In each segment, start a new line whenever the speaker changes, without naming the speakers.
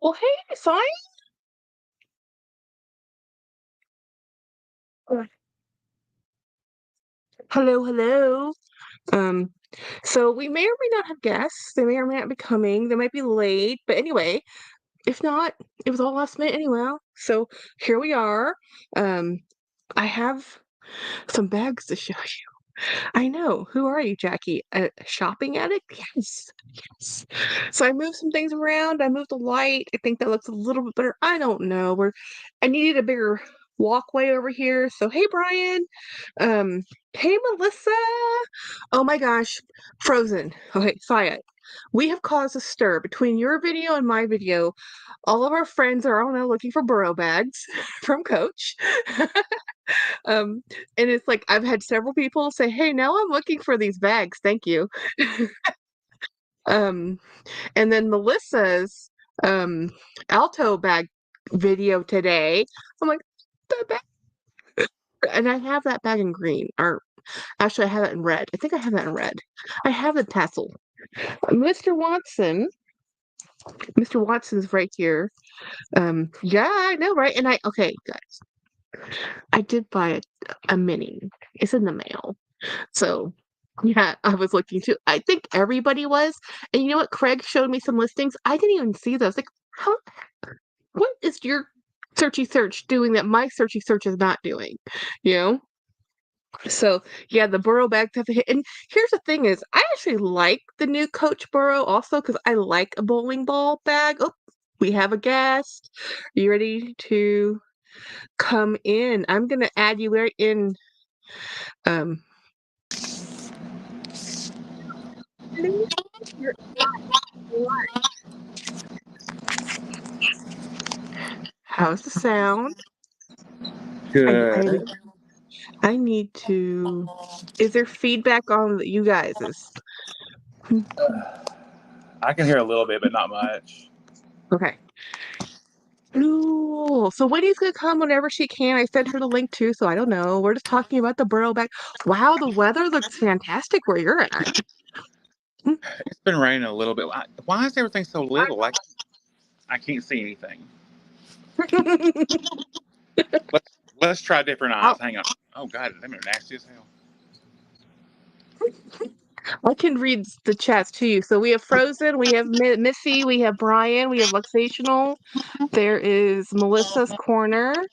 Well, hey, Simon. Hello, hello. Um, so we may or may not have guests. They may or may not be coming. They might be late. But anyway, if not, it was all last minute anyway. So here we are. Um, I have some bags to show you. I know. Who are you, Jackie? A shopping addict? Yes. Yes. So I moved some things around. I moved the light. I think that looks a little bit better. I don't know. I needed a bigger walkway over here. So hey, Brian. Um, hey, Melissa. Oh my gosh, Frozen. Okay, Saya. We have caused a stir between your video and my video. All of our friends are all now looking for burrow bags from Coach. Um, and it's like I've had several people say, "Hey, now I'm looking for these bags. Thank you." Um, and then Melissa's um alto bag video today. I'm like, that bag, and I have that bag in green, or actually, I have it in red. I think I have that in red. I have the tassel. Mr. Watson, Mr. Watson's right here. Yeah, I know, right? And okay, guys, I did buy a mini. It's in the mail. So, yeah, I was looking too. I think everybody was. And you know what? Craig showed me some listings. I didn't even see those. Like, how, what is your searchy search doing that my searchy search is not doing? You know? So yeah, the burrow bag have a hit. And here's the thing is I actually like the new Coach Burrow also because I like a bowling ball bag. Oh, we have a guest. Are you ready to come in? I'm gonna add you right in. Um how's the sound? I
Good.
I, I need to. Is there feedback on you guys's?
I can hear a little bit, but not much.
Okay. Cool. So Wendy's gonna come whenever she can. I sent her the link too, so I don't know. We're just talking about the burrow bag. Wow, the weather looks fantastic where you're at.
It's been raining a little bit. Why is everything so little? Like I can't see anything. Let's try different
Oh,
eyes. Hang on. Oh God, them are nasty as hell.
I can read the chats too. So we have Frozen, we have Missy, we have Brian, we have Luxational. There is Melissa's Corner,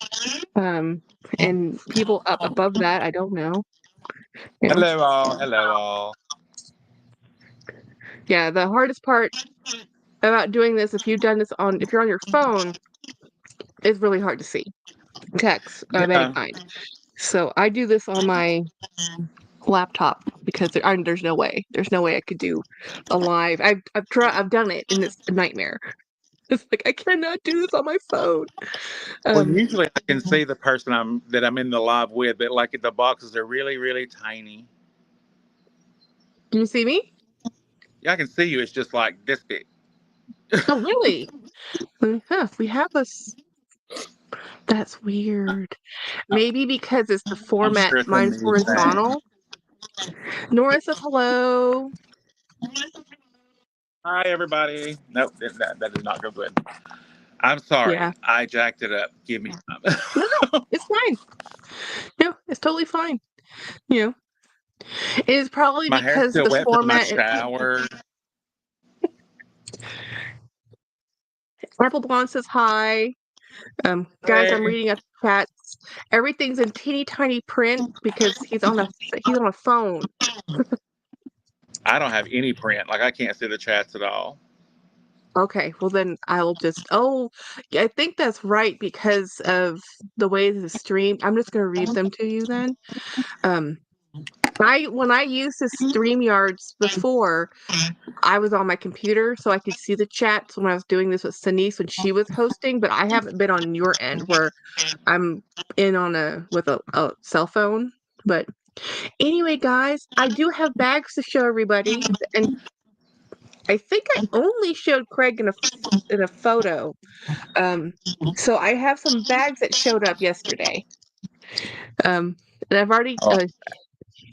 um, and people up above that. I don't know. Yeah,
Hello all. Hello all.
yeah. The hardest part about doing this, if you're on your phone, is really hard to see text of any
Yeah.
kind. So I do this on my laptop because there's no way. There's no way I could do a live. I've done it and it's a nightmare. It's like I cannot do this on my phone.
Well,
Um,
usually I can see the person I'm in the live with, but like the boxes are really, really tiny.
can you see me?
Yeah, I can see you. It's just like this big.
Oh, really? Huh, we have us. That's weird. Maybe because it's the
I'm
format.
stripping
Mine's
these things.
horizontal. Nora says hello.
Hi everybody. Nope, that did not go good. I'm
Yeah.
sorry. I jacked it up. Give me
No, no,
time.
it's fine. No, it's totally fine. You know, it is probably
My hair's
because
still
the
wet from my
format.
shower.
Apple Blonde says hi. Guys, I'm
Hey.
reading up chats. Everything's in teeny tiny print because he's on a phone.
I don't have any print. Like I can't see the chats at all.
Okay, well then I'll just. Oh, yeah, I think that's right because of the way this is streamed. I'm just gonna read them to you then. Um, when I used the StreamYards before, I was on my computer, so I could see the chats when I was doing this with Denise when she was hosting. But I haven't been on your end where I'm in on with a cell phone. But anyway, guys, I do have bags to show everybody, and I think I only showed Craig in a photo. Um, so I have some bags that showed up yesterday. And I've already
Oh,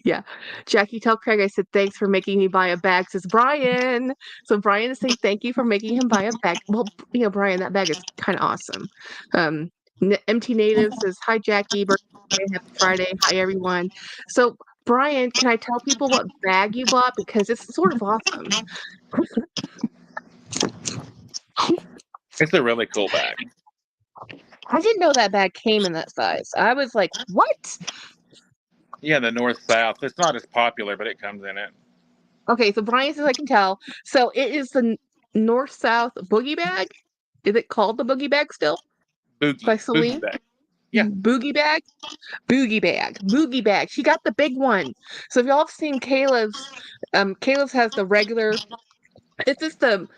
Yeah. Jackie, tell Craig I said thanks for making me buy a bag, says Brian. So Brian is saying thank you for making him buy a bag. Well, Brian, that bag is kind of awesome. MT Native says, hi, Jackie. Birthday, happy Friday. Hi, everyone. So, Brian, can I tell people what bag you bought? Because it's sort of awesome.
It's a really cool bag.
I didn't know that bag came in that size. I was like, what?
Yeah, the north-south. It's not as popular, but it comes in it.
Okay, so Brian says I can tell. So it is the north-south boogie bag. Is it called the boogie bag still? By
Boogie
Celine?
bag. Yeah.
Boogie bag? Boogie bag. Boogie bag. She got the big one. So if y'all have seen Caleb's, Caleb's has the regular, it's just the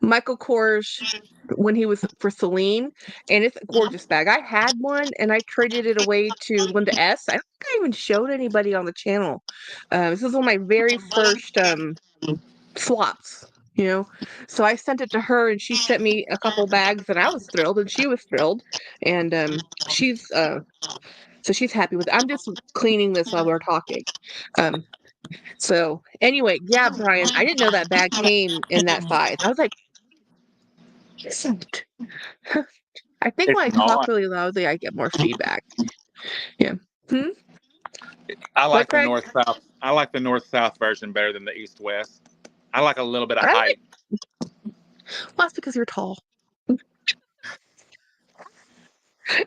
Michael Kors when he was for Celine, and it's a gorgeous bag. I had one and I traded it away to Linda S. I don't think I even showed anybody on the channel. This is one of my very first swaps, So I sent it to her and she sent me a couple bags and I was thrilled and she was thrilled. And so she's happy with it. I'm just cleaning this while we're talking. So anyway, yeah, Brian, I didn't know that bag came in that size. I was like, isn't. I think when
It's
I talk
not.
really loudly, I get more feedback. Yeah. Hmm?
I
What,
like the
Craig?
north-south. I like the north-south version better than the east-west. I like a little bit of
I like.
height.
Well, that's because you're tall, and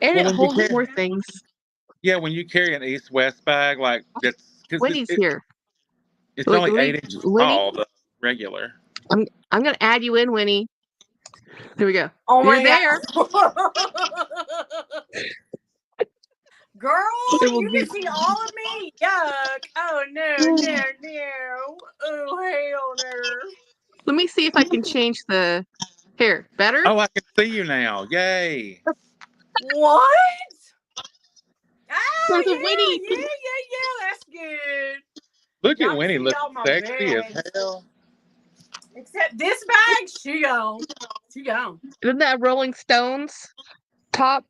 Well,
it
when you
holds
carry,
more things.
yeah, when you carry an east-west bag, like it's because
Winnie's here.
it's only
Let me,
8 inches
Winnie.
tall, the regular.
I'm gonna add you in, Winnie. Here we go.
Oh
You're
my
there.
God. Girl,
It will
you
be.
can see all of me. Yuck. Oh no, no, no. Oh hell no.
Let me see if I can change the. Here, better.
Oh, I can see you now! Yay!
What? Oh
There's a Winnie.
yeah. That's good.
Look at
Y'all can
Winnie,
see
looking
all my
sexy as
bags.
hell.
Except this bag, she gone. She gone.
Isn't that Rolling Stones top?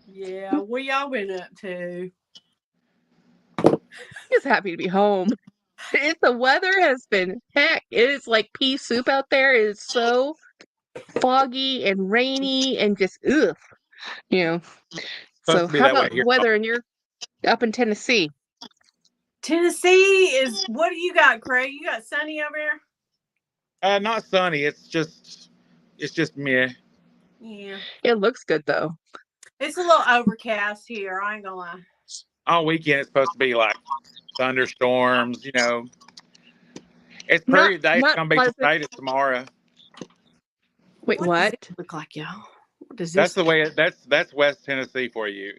Yeah, what y'all been up to?
Just happy to be home. The weather has been heck. It is like pea soup out there. It is so foggy and rainy and just ugh.
Supposed
So
to be
how
that way
about
here.
weather? And you're up in Tennessee.
Tennessee is, what do you got, Craig? You got sunny over here?
Not sunny. It's just meh.
Yeah.
It looks good though.
It's a little overcast here. I ain't gonna lie.
All weekend it's supposed to be like thunderstorms. It's
Not
pretty today. It's
not
gonna be
pleasant.
tornadoes tomorrow.
Wait,
What does
what?
it look like, y'all? What does
That's
this
the way. That's West Tennessee for you.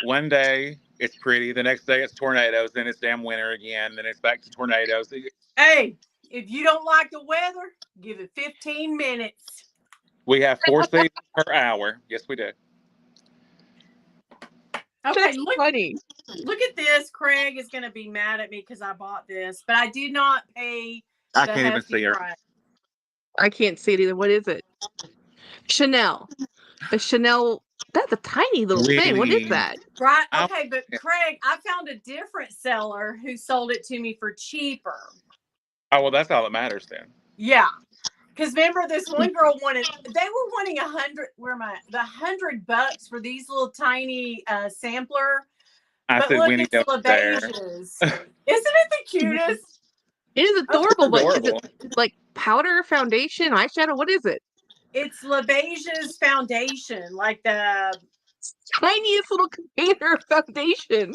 One day it's pretty. The next day it's tornadoes. Then it's damn winter again. Then it's back to tornadoes.
Hey, if you don't like the weather, give it 15 minutes.
We have 4 seasons per hour. Yes, we do.
Okay,
That's funny.
look at this. Craig is gonna be mad at me because I bought this, but I did not pay
I
the
can't even
hefty
see her.
price.
I can't see it either. What is it? Chanel. A Chanel. That's a tiny little thing. What is
Winnie.
that?
Right?
I-
Okay, but Craig, I found a different seller who sold it to me for cheaper.
Oh well, that's all that matters then.
Yeah. Because remember, this one girl wanted, they were wanting $100 for these little tiny sampler.
I
But
said
look,
Winnie
it's
don't there.
LaBeiges. Isn't it the cutest?
It is adorable, but is
Adorable.
it like powder, foundation, eyeshadow? What is it?
It's LaBeiges foundation, like the.
Tiniest little container of foundation.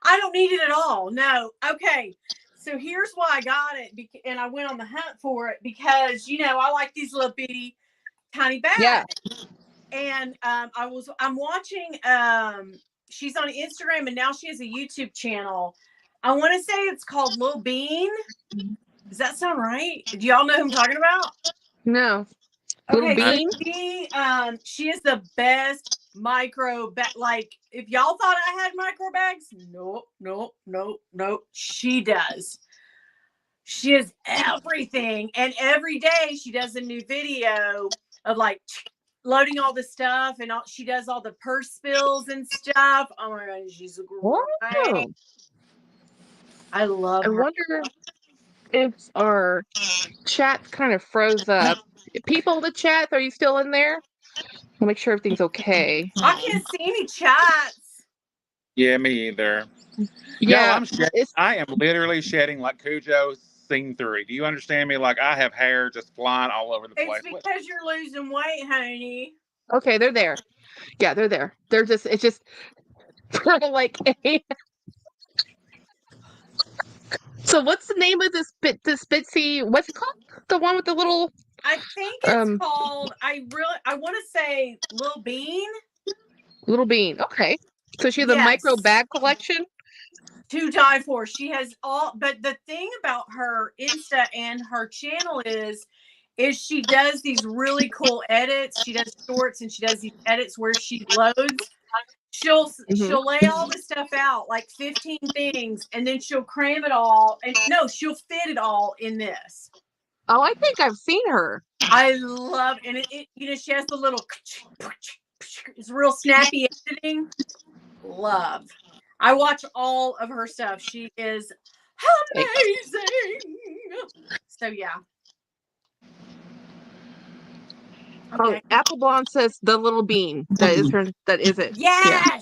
I don't need it at all. No. Okay. So here's why I got it, and I went on the hunt for it because I like these little bitty tiny bags.
Yeah.
And I'm watching. She's on Instagram, and now she has a YouTube channel. I want to say it's called Lil Bean. Does that sound right? Do y'all know who I'm talking about?
No.
Okay,
Little Bean?
she is the best micro bag. Like, if y'all thought I had micro bags, nope. She does. She has everything, and every day she does a new video of like loading all the stuff, and she does all the purse spills and stuff. Oh my god, she's great.
Whoa.
I love
I
her.
wonder if our chat kind of froze up. People in the chat, are you still in there? I'll make sure everything's okay.
I can't see any chats.
Yeah, me either.
Yeah,
Y'all, I am literally shedding like Cujo scene 3. Do you understand me? Like I have hair just flying all over the
It's
place. What?
because you're losing weight, honey.
okay, they're there. Yeah, they're there. They're just, it's just like So what's the name of this Bitsy, what's it called? The one with the little
I think it's called. I want to say Lil Bean.
little bean. Okay. So she has a
Yes.
micro bag collection?
To die for. She has all, but the thing about her Insta and her channel is she does these really cool edits. She does shorts and she does these edits where she loads. She'll lay all this stuff out, like 15 things, and then she'll cram it all, and no, she'll fit it all in this.
Oh, I think I've seen her.
I love, and it you know, she has the little, it's real snappy editing. Love. I watch all of her stuff. She is amazing. So yeah.
Okay. Oh, Apple Blonde says the little bean. That is her. That is it.
Yes. Yeah.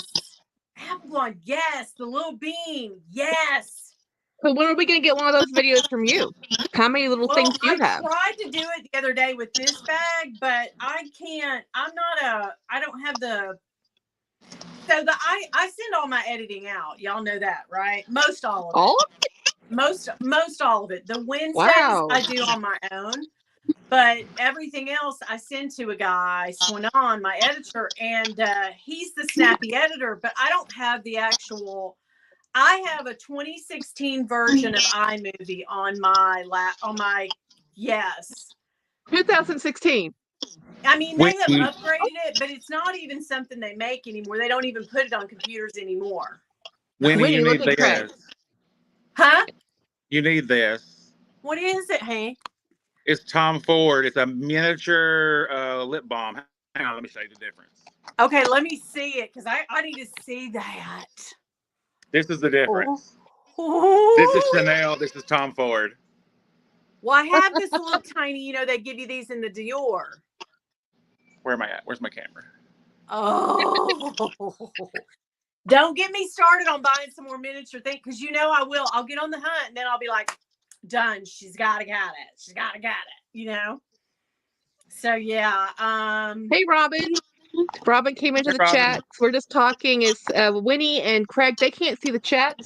Apple Blonde. Yes. The little bean. Yes.
So when are we going to get one of those videos from you? How many little things do you have?
I tried to do it the other day with this bag, but I can't. I don't have the. So I send all my editing out. Y'all know that, right? Most all of it.
All of it?
Most all of it. The Wednesdays I do on my own. But everything else I send to a guy, Onon, my editor, and he's the snappy editor. But I don't have the actual. I have a 2016 version of iMovie on my yes.
2016.
I mean, they have upgraded it, but it's not even something they make anymore. They don't even put it on computers anymore.
Winnie, you need this.
Huh?
You need this.
What is it, hey?
It's Tom Ford. It's a miniature lip balm. Hang on, let me show you the difference.
Okay, let me see it because I need to see that.
This is the difference. Oh. This is Chanel. This is Tom Ford.
Well, I have this little tiny, you know, they give you these in the Dior.
Where am I at? Where's my camera?
Oh. Don't get me started on buying some more miniature things because you know I will. I'll get on the hunt and then I'll be like, done. She's got it. She's got it. You know? So, yeah.
Hey, Robin. Robin came into the chat. We're just talking. Is Winnie and Craig, they can't see the chat.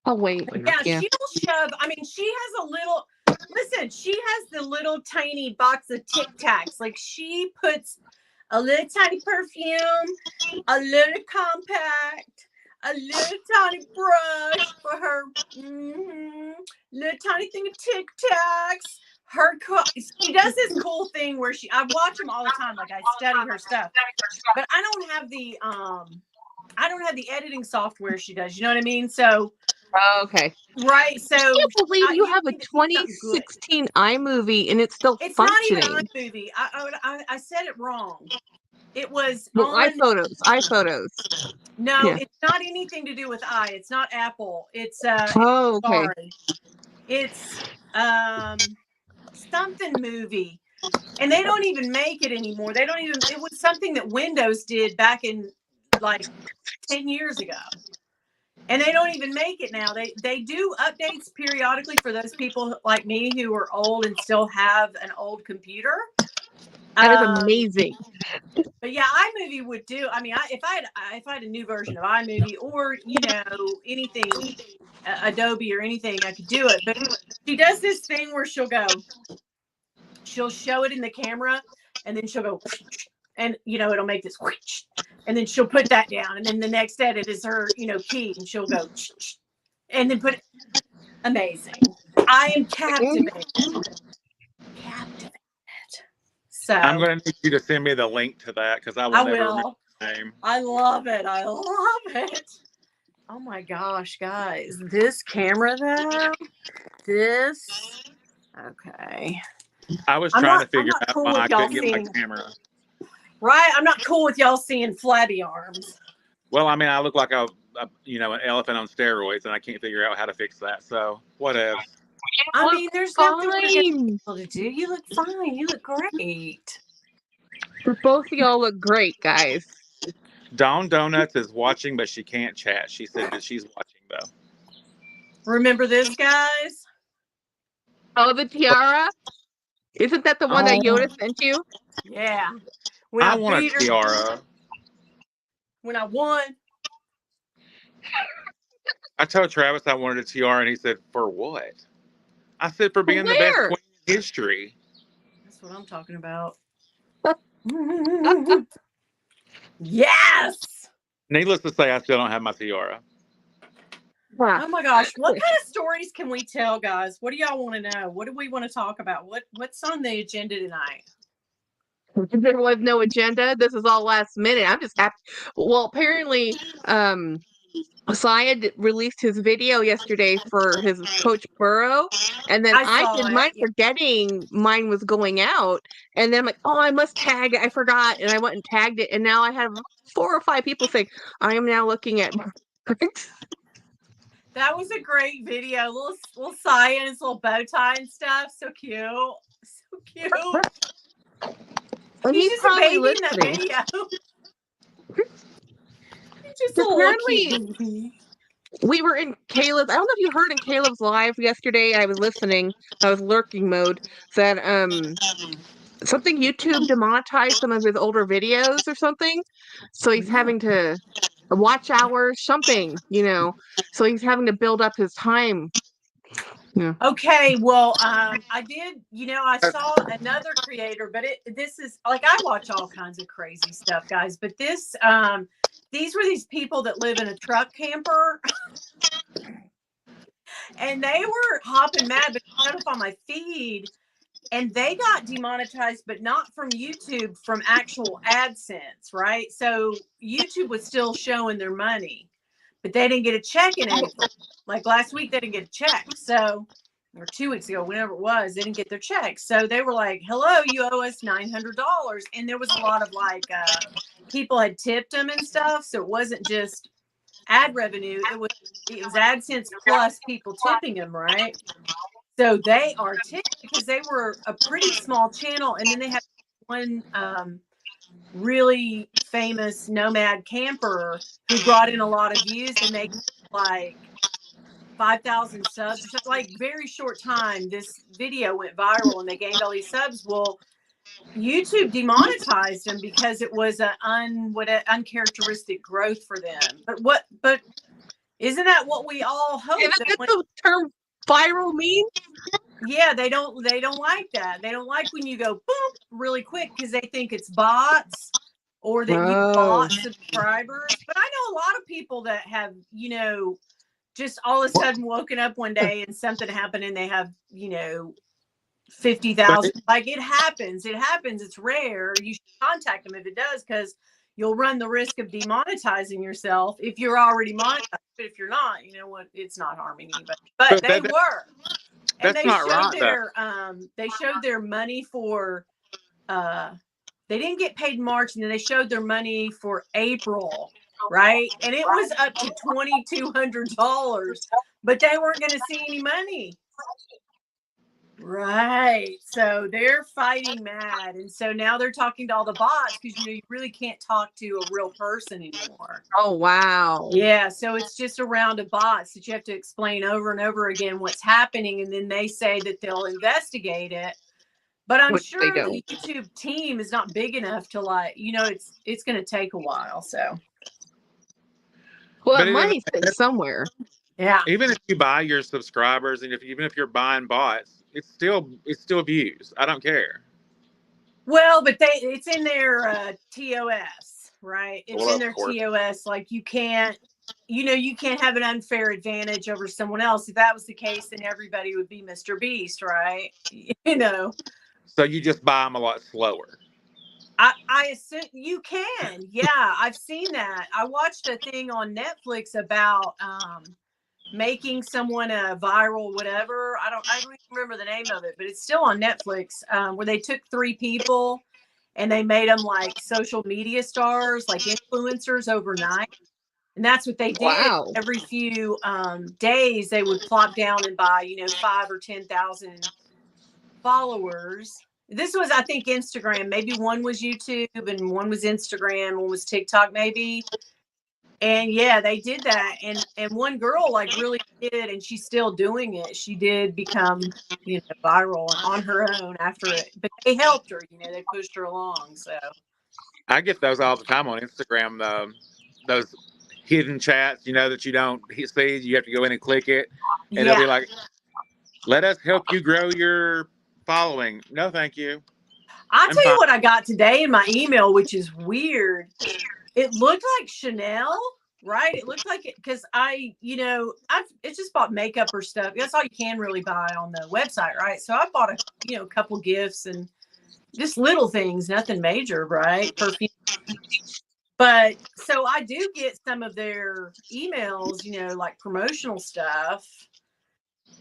Oh, wait.
Yeah, she'll shove. I mean, she has a little, listen, she has the little tiny box of Tic Tacs. Like she puts a little tiny perfume, a little compact, a little tiny brush for her, little tiny thing of Tic Tacs. She does this cool thing where I watch them all the time. Like I study her stuff, but I don't have the editing software she does. You know what I mean? So,
okay,
right. So,
I can't believe you have a 2016 iMovie and it's still functioning.
It's not even iMovie. I said it wrong. It was
iPhotos.
No, yeah. It's not anything to do with It's not Apple. It's
okay.
Sorry. It's something movie. And they don't even make it anymore. It was something that Windows did back in like 10 years ago. And they don't even make it now. They do updates periodically for those people like me who are old and still have an old computer.
That is amazing.
But yeah, iMovie would do. I mean, if I had a new version of iMovie or anything, Adobe or anything, I could do it. But she does this thing where she'll show it in the camera, and then she'll go, and it'll make this, and then she'll put that down, and then the next edit is her key, and she'll go, and then amazing. I am captivated. So
I'm going to need you to send me the link to that because I will never remember the name.
I love it. Oh my gosh, guys. This camera though, okay.
I was trying to figure out why I couldn't get my camera.
Right? I'm not cool with y'all seeing flabby arms.
Well, I mean, I look like a an elephant on steroids, and I can't figure out how to fix that. So whatevs.
I
Look
mean, there's nothing we're gonna be
fine.
able to do. You look fine. You look great.
Both of y'all look great, guys.
Dawn Donuts is watching, but she can't chat. She said that she's watching though.
Remember this, guys?
Oh, the tiara? Isn't that the one that Yoda sent you?
Yeah. When
I
I
want a
beat her,
tiara.
when I won.
I told Travis I wanted a tiara, and he said, "For what?" I said, "For being the best
Where?
queen in history."
That's what I'm talking about. Yes.
Needless to say, I still don't have my tiara.
Oh my gosh. What kind of stories can we tell, guys? What do y'all want to know? What do we want to talk about? What's on the agenda tonight?
There was no agenda. This is all last minute. I'm just happy. Well, apparently, Syed released his video yesterday for his Coach Burrow, and then
I
I
saw
did
it.
mine
Yeah.
forgetting mine was going out, and then I'm like, oh, I must tag it. I forgot, and I went and tagged it, and now I have 4 or 5 people saying I am now looking at.
That was a great video. Little Cy and his little bow tie and stuff. So cute. So cute.
And
He's
he's
just a
probably
baby in that
listening.
video. He's just a little cute baby.
We were in Caleb. I don't know if you heard in Caleb's live yesterday. I was listening. I was lurking mode. That something YouTube demonetized some of his older videos or something. So he's having to watch hours, something. So he's having to build up his time. Yeah.
Okay, well, I did, I saw another creator, but this is like, I watch all kinds of crazy stuff, guys, but these were these people that live in a truck camper and they were hopping mad, but it showed up on my feed and they got demonetized, but not from YouTube, from actual AdSense, right? So YouTube was still showing their money, but they didn't get a check in April. Like last week, they didn't get a check. So, or 2 weeks ago, whenever it was, they didn't get their check. So they were like, hello, you owe us $900. And there was a lot of people had tipped them and stuff. So it wasn't just ad revenue. It was AdSense plus people tipping them, right? So they are tipped because they were a pretty small channel. And then they had one really famous nomad camper who brought in a lot of views and they like 5,000 subs or something. Like very short time, this video went viral and they gained all these subs. Well, YouTube demonetized them because it was an uncharacteristic growth for them. But isn't that what we all hope?
Isn't that the term viral mean?
Yeah, they don't like that. They don't like when you go boom really quick because they think it's bots or that you bought subscribers. But I know a lot of people that have, just all of a sudden woken up one day and something happened and they have, 50,000. Like it happens. It's rare. You should contact them if it does, because you'll run the risk of demonetizing yourself if you're already monetized. But if you're not, you know what? It's not harming anybody. But they were. And they showed their money for they didn't get paid in March, and then they showed their money for April, right? And it was up to $2,200, but they weren't going to see any money. Right. So they're fighting mad. And so now they're talking to all the bots because, you really can't talk to a real person anymore.
Oh, wow.
Yeah. So it's just a round of bots that you have to explain over and over again what's happening. And then they say that they'll investigate it. But I'm sure the YouTube team is not big enough to it's going to take a while. So.
Well, that money's somewhere.
Yeah.
Even if you buy your subscribers and even if you're buying bots, it's still views. I don't care.
Well, but it's in their TOS, right? It's in their TOS. Like you can't have an unfair advantage over someone else. If that was the case, then everybody would be Mr. Beast, right?
So you just buy them a lot slower.
I assume you can. Yeah, I've seen that. I watched a thing on Netflix about making someone a viral whatever. I don't remember the name of it, but it's still on Netflix, where they took 3 people and they made them like social media stars, like influencers overnight. And that's what they did.
Wow.
Every few days, they would plop down and buy, 5 or 10,000 followers. This was, I think, Instagram. Maybe one was YouTube and one was Instagram, one was TikTok, maybe. And yeah, they did that. And one girl like really did, and she's still doing it. She did become, viral on her own after it. But they helped her, they pushed her along. So
I get those all the time on Instagram. Those hidden chats, that you don't see. You have to go in and click it, and it'll
yeah.
be like, "Let us help you grow your following." No, thank you.
I'll tell you what I got today in my email, which is weird. It looked like Chanel, right? It looked like it because it's just bought makeup or stuff. That's all you can really buy on the website, right? So I bought a couple gifts and just little things, nothing major, right? Perfume. But so I do get some of their emails, like promotional stuff.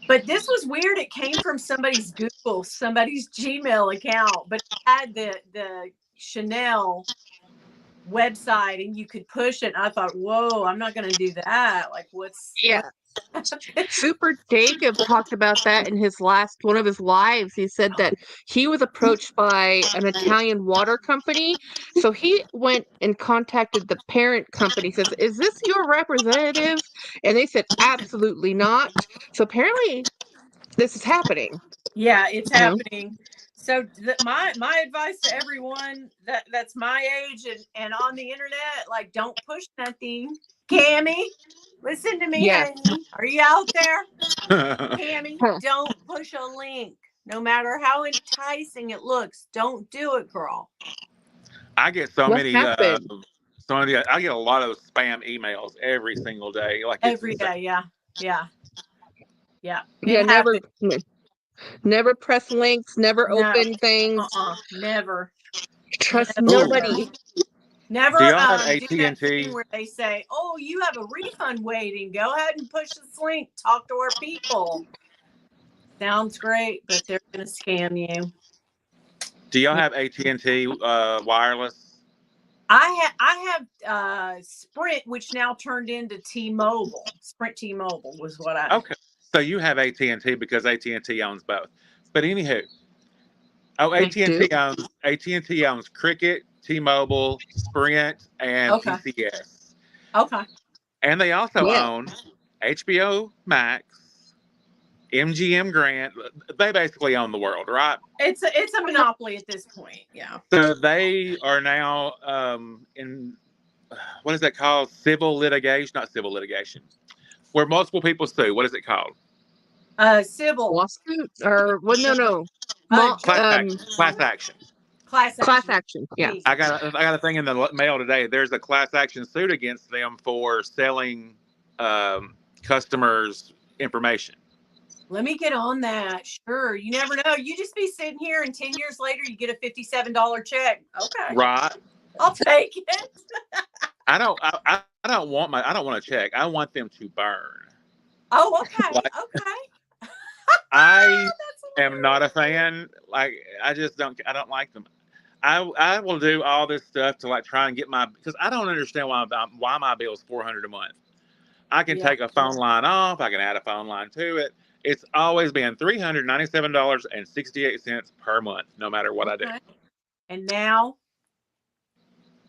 But this was weird. It came from somebody's Gmail account, but it had the Chanel website and you could push it. And I thought, whoa, I'm not going to do that. Like, what's
Super Jacob talked about that in one of his lives. He said that he was approached by an Italian water company. So he went and contacted the parent company, says, "Is this your representative?" And they said, "Absolutely not." So apparently this is happening.
Yeah, it's happening. So my advice to everyone that's my age and on the internet, like, don't push nothing. Cammy, listen to me, honey. Are you out there? Cammy, don't push a link. No matter how enticing it looks, don't do it, girl.
I get so many. I get a lot of spam emails every single day. Like
every day, yeah.
Never press links. Never open things.
Never.
Trust nobody.
Never
do y'all have
do that
AT&T?
thing where they say, "Oh, you have a refund waiting. Go ahead and push this link. Talk to our people." Sounds great, but they're going to scam you.
Do y'all have AT&T wireless?
I have Sprint, which now turned into T-Mobile. Sprint T-Mobile was what I.
Okay, so you have AT&T because AT&T owns both. But anywho, AT&T owns Cricket, T-Mobile, Sprint, and PCS.
Okay.
And they also own HBO Max, MGM Grant. They basically own the world, right?
It's a monopoly at this point. Yeah.
So they are now in what is that called? Civil litigation, not civil litigation, where multiple people sue. What is it called?
Civil
lawsuit or no.
Class action.
Class action. Yeah.
I got a thing in the mail today. There's a class action suit against them for selling customers' information.
Let me get on that. Sure. You never know. You just be sitting here and 10 years later, you get a $57 check. Okay.
Right.
I'll take it.
I don't want a check. I want them to burn.
Oh, okay. Okay.
I am not a fan. Like, I don't like them. I will do all this stuff to like try and get because I don't understand why my bill is $400 a month. I can take a phone line off. I can add a phone line to it. It's always been $397.68 per month, no matter what I do.
And now?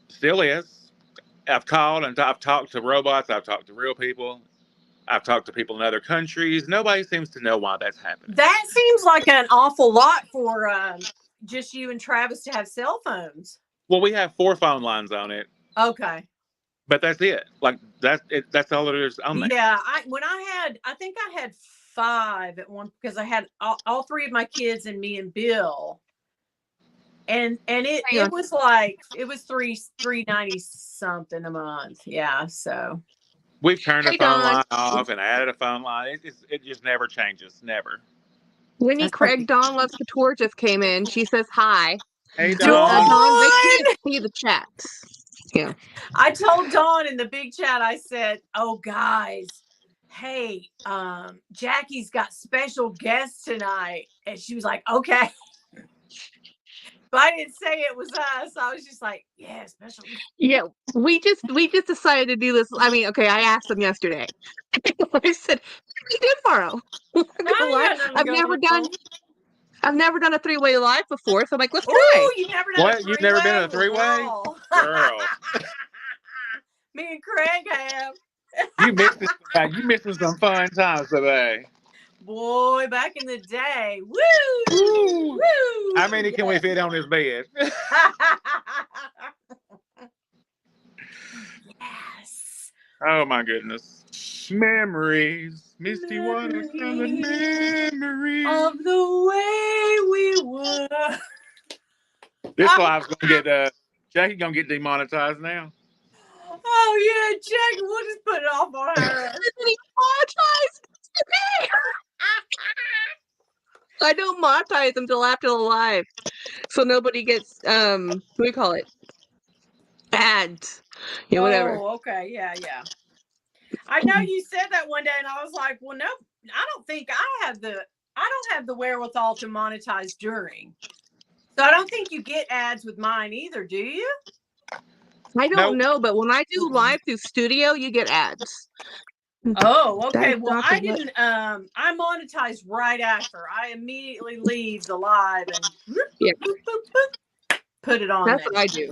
Still is. I've called and I've talked to robots. I've talked to real people. I've talked to people in other countries. Nobody seems to know why that's happening.
That seems like an awful lot for just you and Travis to have cell phones.
Well, we have 4 phone lines on it.
Okay.
But that's it. Like that's all there is on there.
Yeah, I think I had 5 at one because I had all 3 of my kids and me and Bill. And it was like $390 something a month. Yeah, so
we've turned a phone line off and added a phone line. It just never changes. Never.
Winnie Craig Dawn Loves Couture just came in. She says hi.
Hey, Dawn.
They can't see the chats. Yeah.
I told Dawn in the big chat, I said, "Oh, guys, hey, Jackie's got special guests tonight." And she was like, "Okay." But I didn't say it was us. I was just like, yeah, special.
Yeah, we just decided to do this. I mean, okay, I asked them yesterday. I said, "What do you do tomorrow?" I'm not gonna lie.
I ain't got nothing going on.
I've never done a 3-way live before, so I'm like, let's try.
Oh, you've never done
What?
a three-way?
You've never been in a three-way?
Girl.
Girl.
Me and Craig have.
You missing some fun times today.
Boy, back in the day. Woo!
Woo.
Woo!
How many can we fit on this bed?
Yes.
Oh my goodness. Memories. Misty watermelon memories.
Of the way we were.
This live's gonna get Jackie gonna get demonetized now.
Oh yeah, Jackie, we'll just put it off on her.
I don't monetize until after the live, so nobody gets what do we call it? Ads. Yeah, whatever.
Oh, okay, yeah. I know you said that one day, and I was like, well, no, I don't think I don't have the wherewithal to monetize during. So I don't think you get ads with mine either, do you?
I don't know, but when I do live through Studio, you get ads.
Oh, okay. Well, I didn't. I monetize right after. I immediately leave the live and put it on.
That's what I do.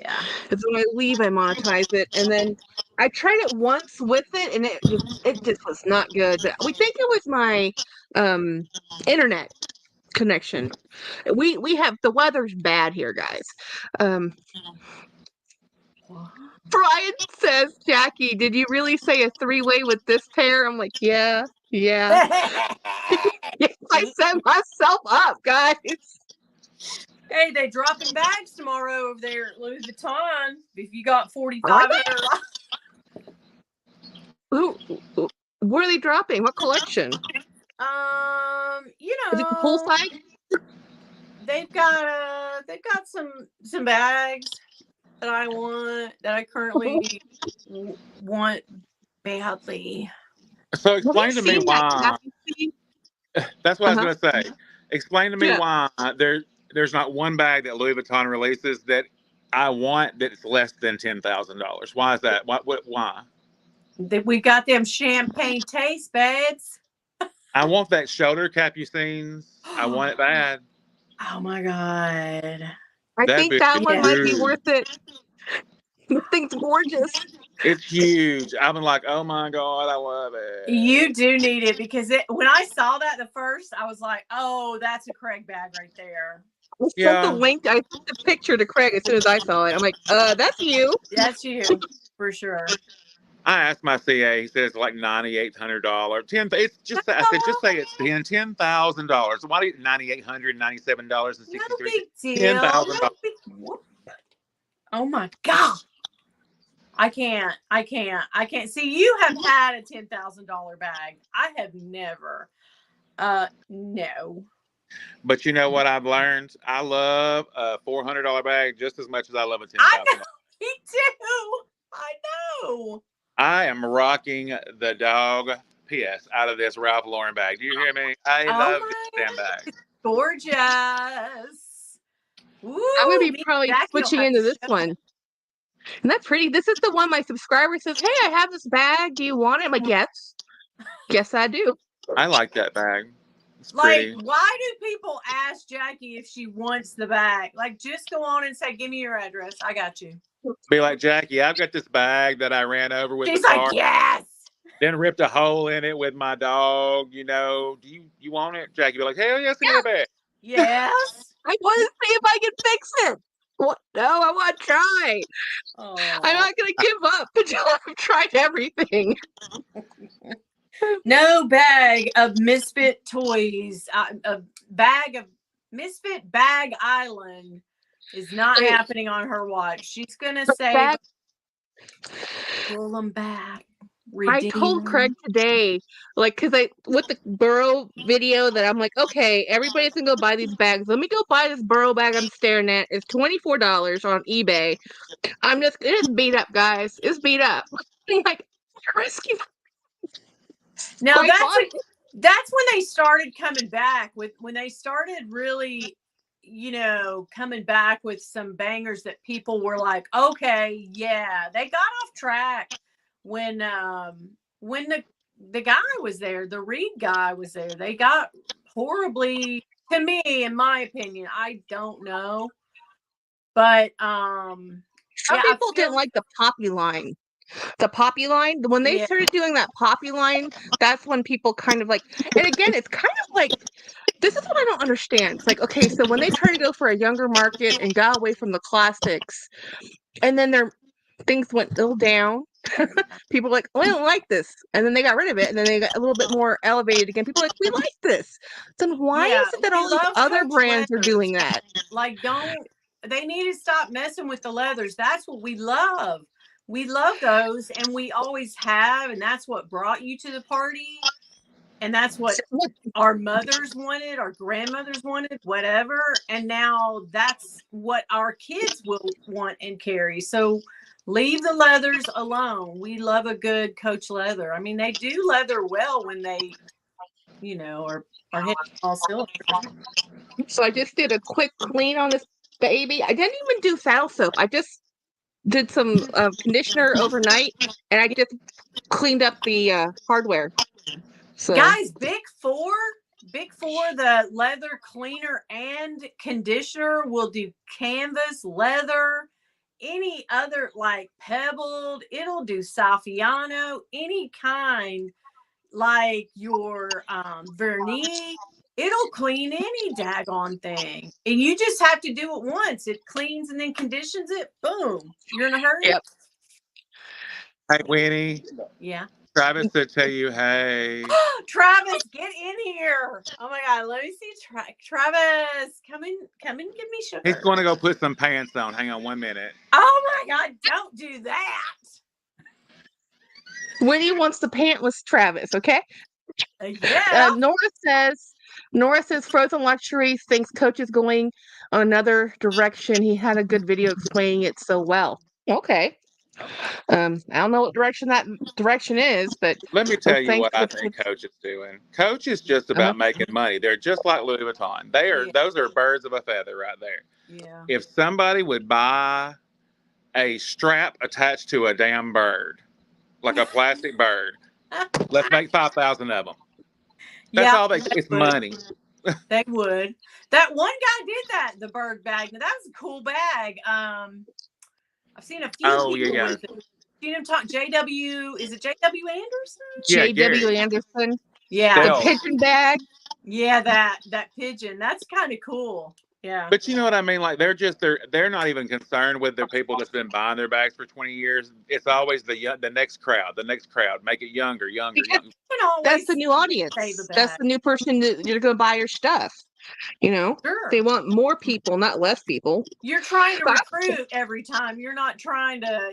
Yeah.
It's when I leave, I monetize it, and then I tried it once with it, and it just was not good. But we think it was my internet connection. We have the weather's bad here, guys. Brian says, Jackie, did you really say a 3-way with this pair? I'm like, yeah. Yes, I set myself up, guys.
Hey, they dropping bags tomorrow over there at Louis Vuitton. If you got 4,500.
Ooh, where are they dropping? What collection?
You
Is it the full
know,
size?
they've got some bags that I want, that I currently want badly.
So explain to me why. That's what I was going to say. Explain to me why there's not one bag that Louis Vuitton releases that I want that's less than $10,000. Why is that? Why?
We got them champagne taste beds.
I want that shoulder capucines. I want it bad.
Oh my God.
I think that one might be worth it. The thing's gorgeous.
It's huge. I've been like, oh my God, I love it.
You do need it, because when I saw that the first, I was like, oh, that's a Craig bag right there.
I sent the link. I sent the picture to Craig as soon as I saw it. I'm like, that's you.
That's you, for sure.
I asked my CA. He said it's like $9,800. It's just. I said just say it's $10,000. Why do you $9,800, $97.63?
No big deal. $10,000. Oh my God. I can't. See, you have had a $10,000 bag. I have never. No.
But you know what I've learned? I love a $400 bag just as much as I love a $10,000.
I know. Me too. I know.
I am rocking the dog piss out of this Ralph Lauren bag. Do you hear me? I love this damn bag.
Gorgeous. Ooh,
I'm going to be probably switching into this one. Isn't that pretty? This is the one my subscriber says, hey, I have this bag. Do you want it? I'm like, yes. Yes, I do.
I like that bag. It's
like,
pretty.
Why do people ask Jackie if she wants the bag? Like, just go on and say, give me your address. I got you.
Be like, Jackie, I've got this bag that I ran over with
She's
the car.
like, yes.
Then ripped a hole in it with my dog. You know, do you want it? Jackie be like, hell yes, in the bag.
Yes.
I want to see if I can fix it. What? No, I want to try.
Oh.
I'm not going to give up until I've tried everything.
No bag of misfit toys. A bag of misfit bag island is not happening on her watch. She's going to say, pull them back.
I told Craig today, like, because with the burrow video that I'm like, okay, everybody's gonna go buy these bags. Let me go buy this burrow bag I'm staring at. It's $24 on eBay. It is beat up, guys. It's beat up. I'm like, you're risking.
Now that's when they started coming back when they started really, you know, coming back with some bangers that people were like, okay, yeah, they got off track when the guy was there, the Reed guy was there. They got horribly, to me, in my opinion. I don't know, but
Some
yeah, I
people didn't
feel,
like the Poppy line. The Poppy line, when they
yeah,
started doing that Poppy line, that's when people kind of like, and again, it's kind of like, this is what I don't understand. It's like, okay, so when they try to go for a younger market and got away from the classics, and then their things went a little down, people were like, oh, I don't like this. And then they got rid of it, and then they got a little bit more elevated again. People are like, we like this. Then why
yeah,
is it that
we
all these
love
other
Coach
brands are
Leathers.
doing that?
Like, they need to stop messing with the leathers. That's what we love. We love those, and we always have, and that's what brought you to the party. And that's what our mothers wanted, our grandmothers wanted, whatever. And now that's what our kids will want and carry. So leave the leathers alone. We love a good Coach leather. I mean, they do leather well when they, you know, are hitting all cylinders.
So I just did a quick clean on this baby. I didn't even do saddle soap. I just did some conditioner overnight, and I just cleaned up the hardware. So
Guys, Big Four, the leather cleaner and conditioner will do canvas, leather, any other like pebbled. It'll do Saffiano, any kind, like your vernis. It'll clean any daggone thing. And you just have to do it once. It cleans and then conditions it. Boom. You're in a hurry?
Yep.
Hey, Winnie.
Yeah.
Travis to tell you, hey.
Travis, get in here. Oh my God. Let me see. Travis, come in, give me sugar.
He's going to go put some pants on. Hang on 1 minute.
Oh my God. Don't do that.
Winnie wants the pantless Travis, okay?
Yeah.
Nora says Frozen Luxury thinks Coach is going on another direction. He had a good video explaining it so well. Okay. I don't know what direction that direction is, but
Let me tell you
thanks
what I think Coach is doing. Coach is just about making money. They're just like Louis Vuitton. Those are birds of a feather right there.
Yeah.
If somebody would buy a strap attached to a damn bird, like a plastic bird, let's make 5,000 of them. That's all it's money.
They would. That one guy did that, the bird bag. Now, that was a cool bag. I've seen a few people with it. Seen him talk. JW, is it JW Anderson?
Yeah,
JW Anderson.
Yeah.
The pigeon bag.
Yeah, that pigeon. That's kind of cool. Yeah.
But you know what I mean? Like they're not even concerned with the people that's been buying their bags for 20 years. It's always the next crowd, Make it younger.
That's the new audience. That's the new person that you're going to buy your stuff. You know, They want more people, not less people.
You're trying to recruit every time. You're not trying to,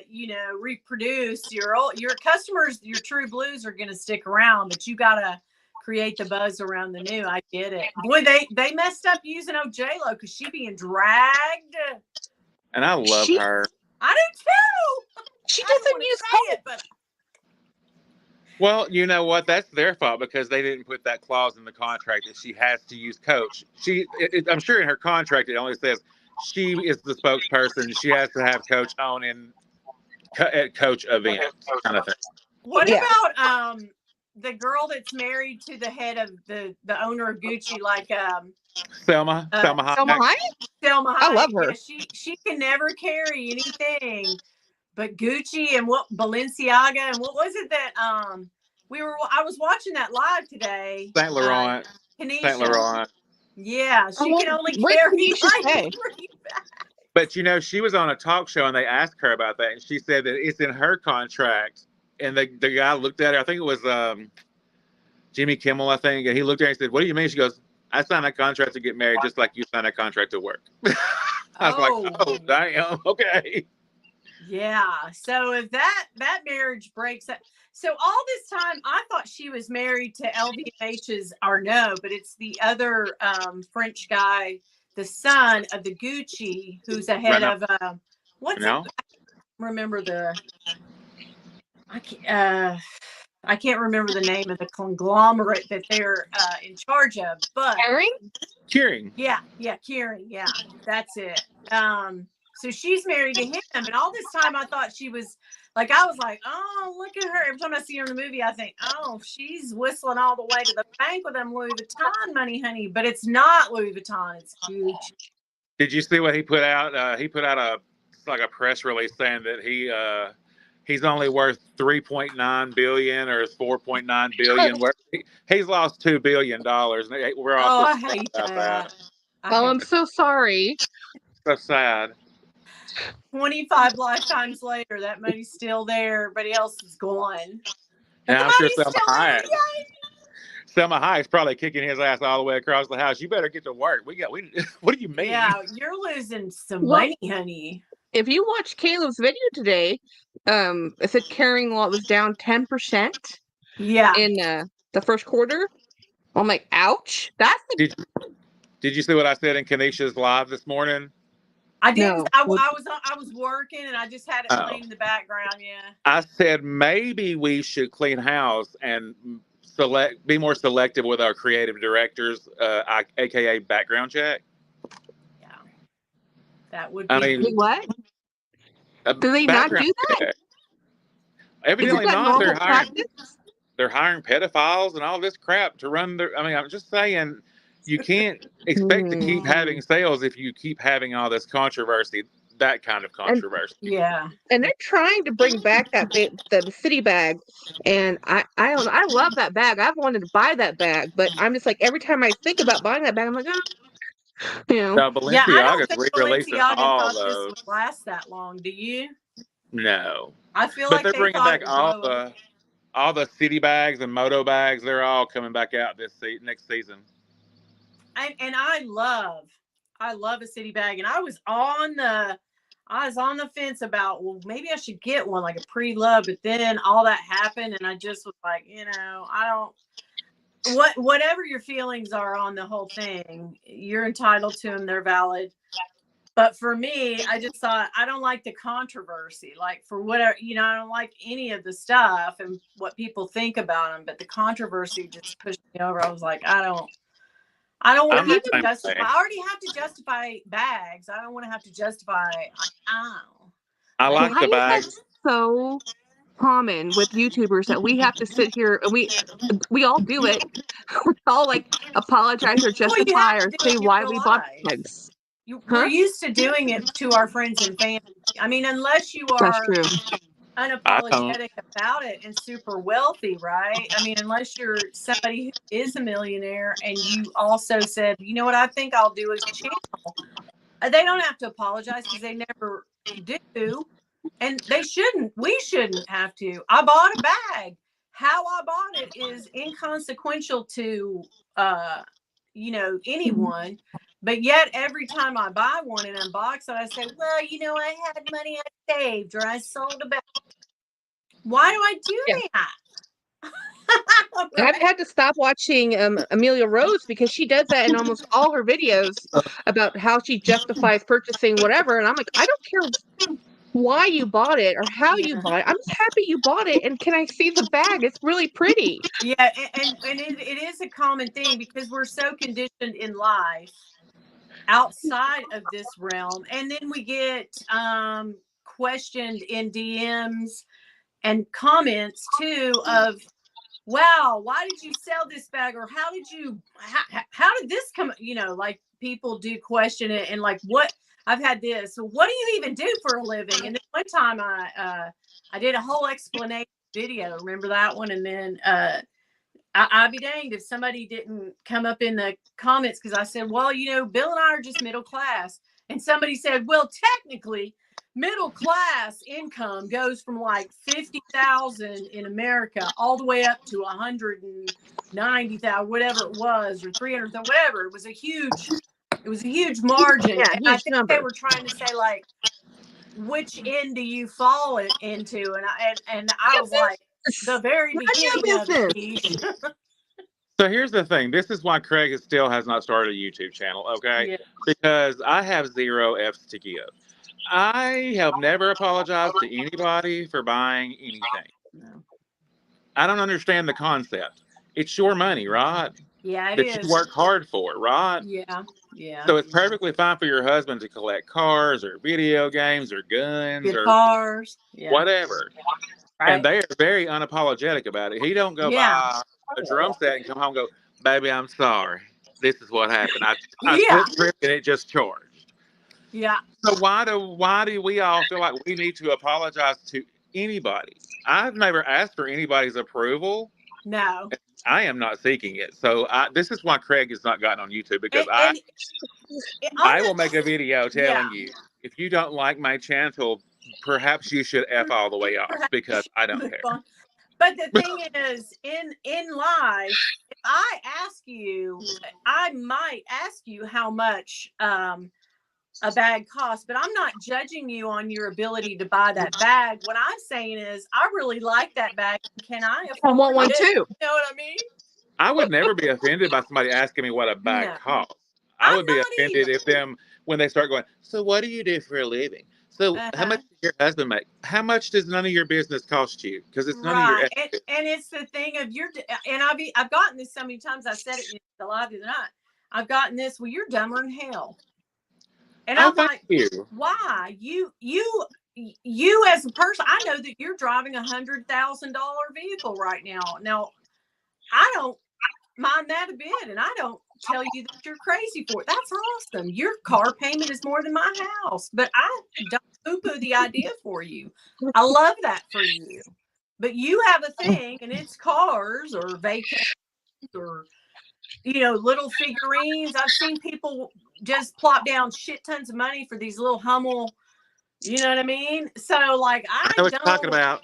reproduce. Your customers, your true blues are going to stick around, but you got to create the buzz around the new. I get it. Boy, they messed up using J-Lo because she being dragged.
And I love her.
I do too.
She doesn't use
it, but.
Well, you know what? That's their fault because they didn't put that clause in the contract that she has to use Coach. I'm sure in her contract it only says she is the spokesperson. She has to have Coach on at Coach events, kind of thing.
What about the girl that's married to the head of the owner of Gucci, like
Selma Hayek?
Selma Hayek.
I love her.
Yeah, she can never carry anything but Gucci and Balenciaga and what was it that I was watching that live today.
Saint Laurent.
Saint Laurent. Yeah, she can only
carry
like 3 bags.
But she was on a talk show and they asked her about that, and she said that it's in her contract. And the guy looked at her. I think it was Jimmy Kimmel, I think, and he looked at her and said, "What do you mean?" She goes, "I signed a contract to get married, just like you signed a contract to work." I was like, "Oh, damn, okay."
Yeah. So if that marriage breaks up, so all this time I thought she was married to LVMH's Arnaud, but it's the other French guy, the son of the Gucci, who's ahead of what's it? Remember I can't remember the name of the conglomerate that they're in charge of, but
Curing.
Yeah, Kieran. Yeah, that's it. So she's married to him, and all this time I thought she was like, I was like, oh, look at her. Every time I see her in the movie, I think, oh, she's whistling all the way to the bank with them Louis Vuitton money, honey. But it's not Louis Vuitton. It's Gucci.
Did you see what he put out? He put out a press release saying that he's only worth 3.9 billion or 4.9 billion. He's lost $2 billion. We're all
I
so sad
hate
about that.
Oh, I'm so sorry.
So sad.
25 lifetimes later, that money's still there. Everybody else is gone. But
And
the
I'm sure
money's still there.
Selma Hayek's probably kicking his ass all the way across the house. You better get to work. What do you mean?
Yeah, you're losing some money, honey.
If you watch Caleb's video today, it said carrying lot was down 10%.
Yeah.
In the first quarter. I'm like, ouch. That's
Did you see what I said in Kanisha's live this morning?
I didn't.
No.
I was working and I just had it playing in the background. Yeah.
I said maybe we should clean house and be more selective with our creative directors, aka background check.
Yeah. That would be.
I mean,
what? Do they not do that?
Check. Evidently not. They're hiring pedophiles and all this crap to run their. I mean, I'm just saying, you can't expect to keep having sales if you keep having all this controversy. That kind of controversy.
And they're trying to bring back the city bag, and I love that bag. I've wanted to buy that bag, but I'm just like, every time I think about buying that bag, I'm like, oh, you know.
Now, Balenciaga's re-releasing all
thought
those.
This would last that long. Do you?
No.
I feel
but
like
they're bringing back all the city bags and moto bags. They're all coming back out next season.
And I love a city bag, and I was on the fence about, well, maybe I should get one, like a pre-love, but then all that happened and I just was like, I don't, whatever your feelings are on the whole thing, you're entitled to them, they're valid. But for me, I just thought, I don't like the controversy, like for whatever, I don't like any of the stuff and what people think about them, but the controversy just pushed me over. I was like, I don't want to have to justify. I already have to justify bags. I don't want to have to justify.
I like the bags.
That's so common with YouTubers that we have to sit here and we all do it. We all like apologize or justify or say why we bought bags.
We're used to doing it to our friends and family. I mean, unless you are unapologetic about it and super wealthy, right? I mean, unless you're somebody who is a millionaire and you also said, you know what, I think I'll do a channel. They don't have to apologize because they never do. And they shouldn't. We shouldn't have to. I bought a bag. How I bought it is inconsequential to, anyone. But yet, every time I buy one and unbox it, I say, well, I had money I saved or I sold a bag. Why do I do that?
I've had to stop watching Amelia Rose because she does that in almost all her videos about how she justifies purchasing whatever. And I'm like, I don't care why you bought it or how you bought it. I'm just happy you bought it. And can I see the bag? It's really pretty.
Yeah. And it is a common thing because we're so conditioned in life outside of this realm, and then we get questioned in DMs and comments too of, wow, why did you sell this bag, or how did this come, like people do question it, and like, what, I've had this, so what do you even do for a living? And then one time I did a whole explanation video, remember that one? And then I'd be danged if somebody didn't come up in the comments, because I said, well, Bill and I are just middle class. And somebody said, well, technically, middle class income goes from like 50,000 in America all the way up to 190,000, whatever it was, or 300,000, whatever. It was a huge margin.
Yeah,
and I think they were trying to say, like, which end do you fall into? And I was like, the very beginning of it.
So here's the thing. This is why Craig still has not started a YouTube channel, okay?
Yeah.
Because I have zero F's to give. I have never apologized to anybody for buying anything.
No.
I don't understand the concept. It's your money, right?
Yeah, it
that you
is.
work hard for, right?
Yeah. Yeah.
So it's perfectly fine for your husband to collect cars or video games or guns or
Guitars. Yeah.
whatever. And
Right.
they are very unapologetic about it. He don't go
Yeah.
buy a drum set and come home and go, baby, I'm sorry. This is what happened. I
Yeah.
split trip and it just charged.
Yeah.
So why do we all feel like we need to apologize to anybody? I've never asked for anybody's approval.
No.
I am not seeking it. So this is why Craig has not gotten on YouTube, because
And on
I will
the
make a video
yeah.
telling you, if you don't like my channel, perhaps you should F all the way off, because I don't
Move
care.
on. But the thing is, in life, if I ask you, I might ask you how much a bag costs, but I'm not judging you on your ability to buy that bag. What I'm saying is, I really like that bag. Can I
I
afford
want one
it?
too.
You know what I mean?
I would never be offended by somebody asking me what a bag
No,
costs. I
I'm
would be
not
offended
either.
if when they start going, so what do you do for a living? So how much does your husband make? How much does none of your business cost you? Because it's none of your
Right, and it's the thing of and I've gotten this so many times. I said it in the live the other night. I've gotten this. Well, you're dumber than hell, and
Oh,
I'm
thank
like,
you.
why? You as a person, I know that you're driving $100,000 vehicle right now. Now, I don't mind that a bit, and I don't tell you that you're crazy for it. That's awesome. Your car payment is more than my house, but I don't poo-poo the idea for you. I love that for you. But you have a thing, and it's cars or vacations or little figurines. I've seen people just plop down shit tons of money for these little Hummel. You know what I mean? So like,
I
I
know what you're talking
don't.
about.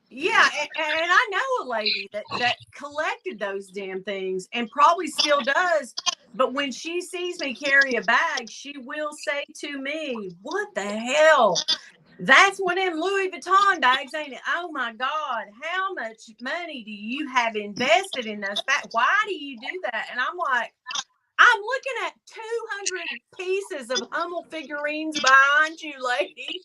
Yeah, and I know a lady that collected those damn things and probably still does. But when she sees me carry a bag, she will say to me, "What the hell? That's one of them Louis Vuitton bags, ain't it? Oh my God, how much money do you have invested in those bags? Why do you do that?" And I'm like, I'm looking at 200 pieces of Hummel figurines behind you, lady.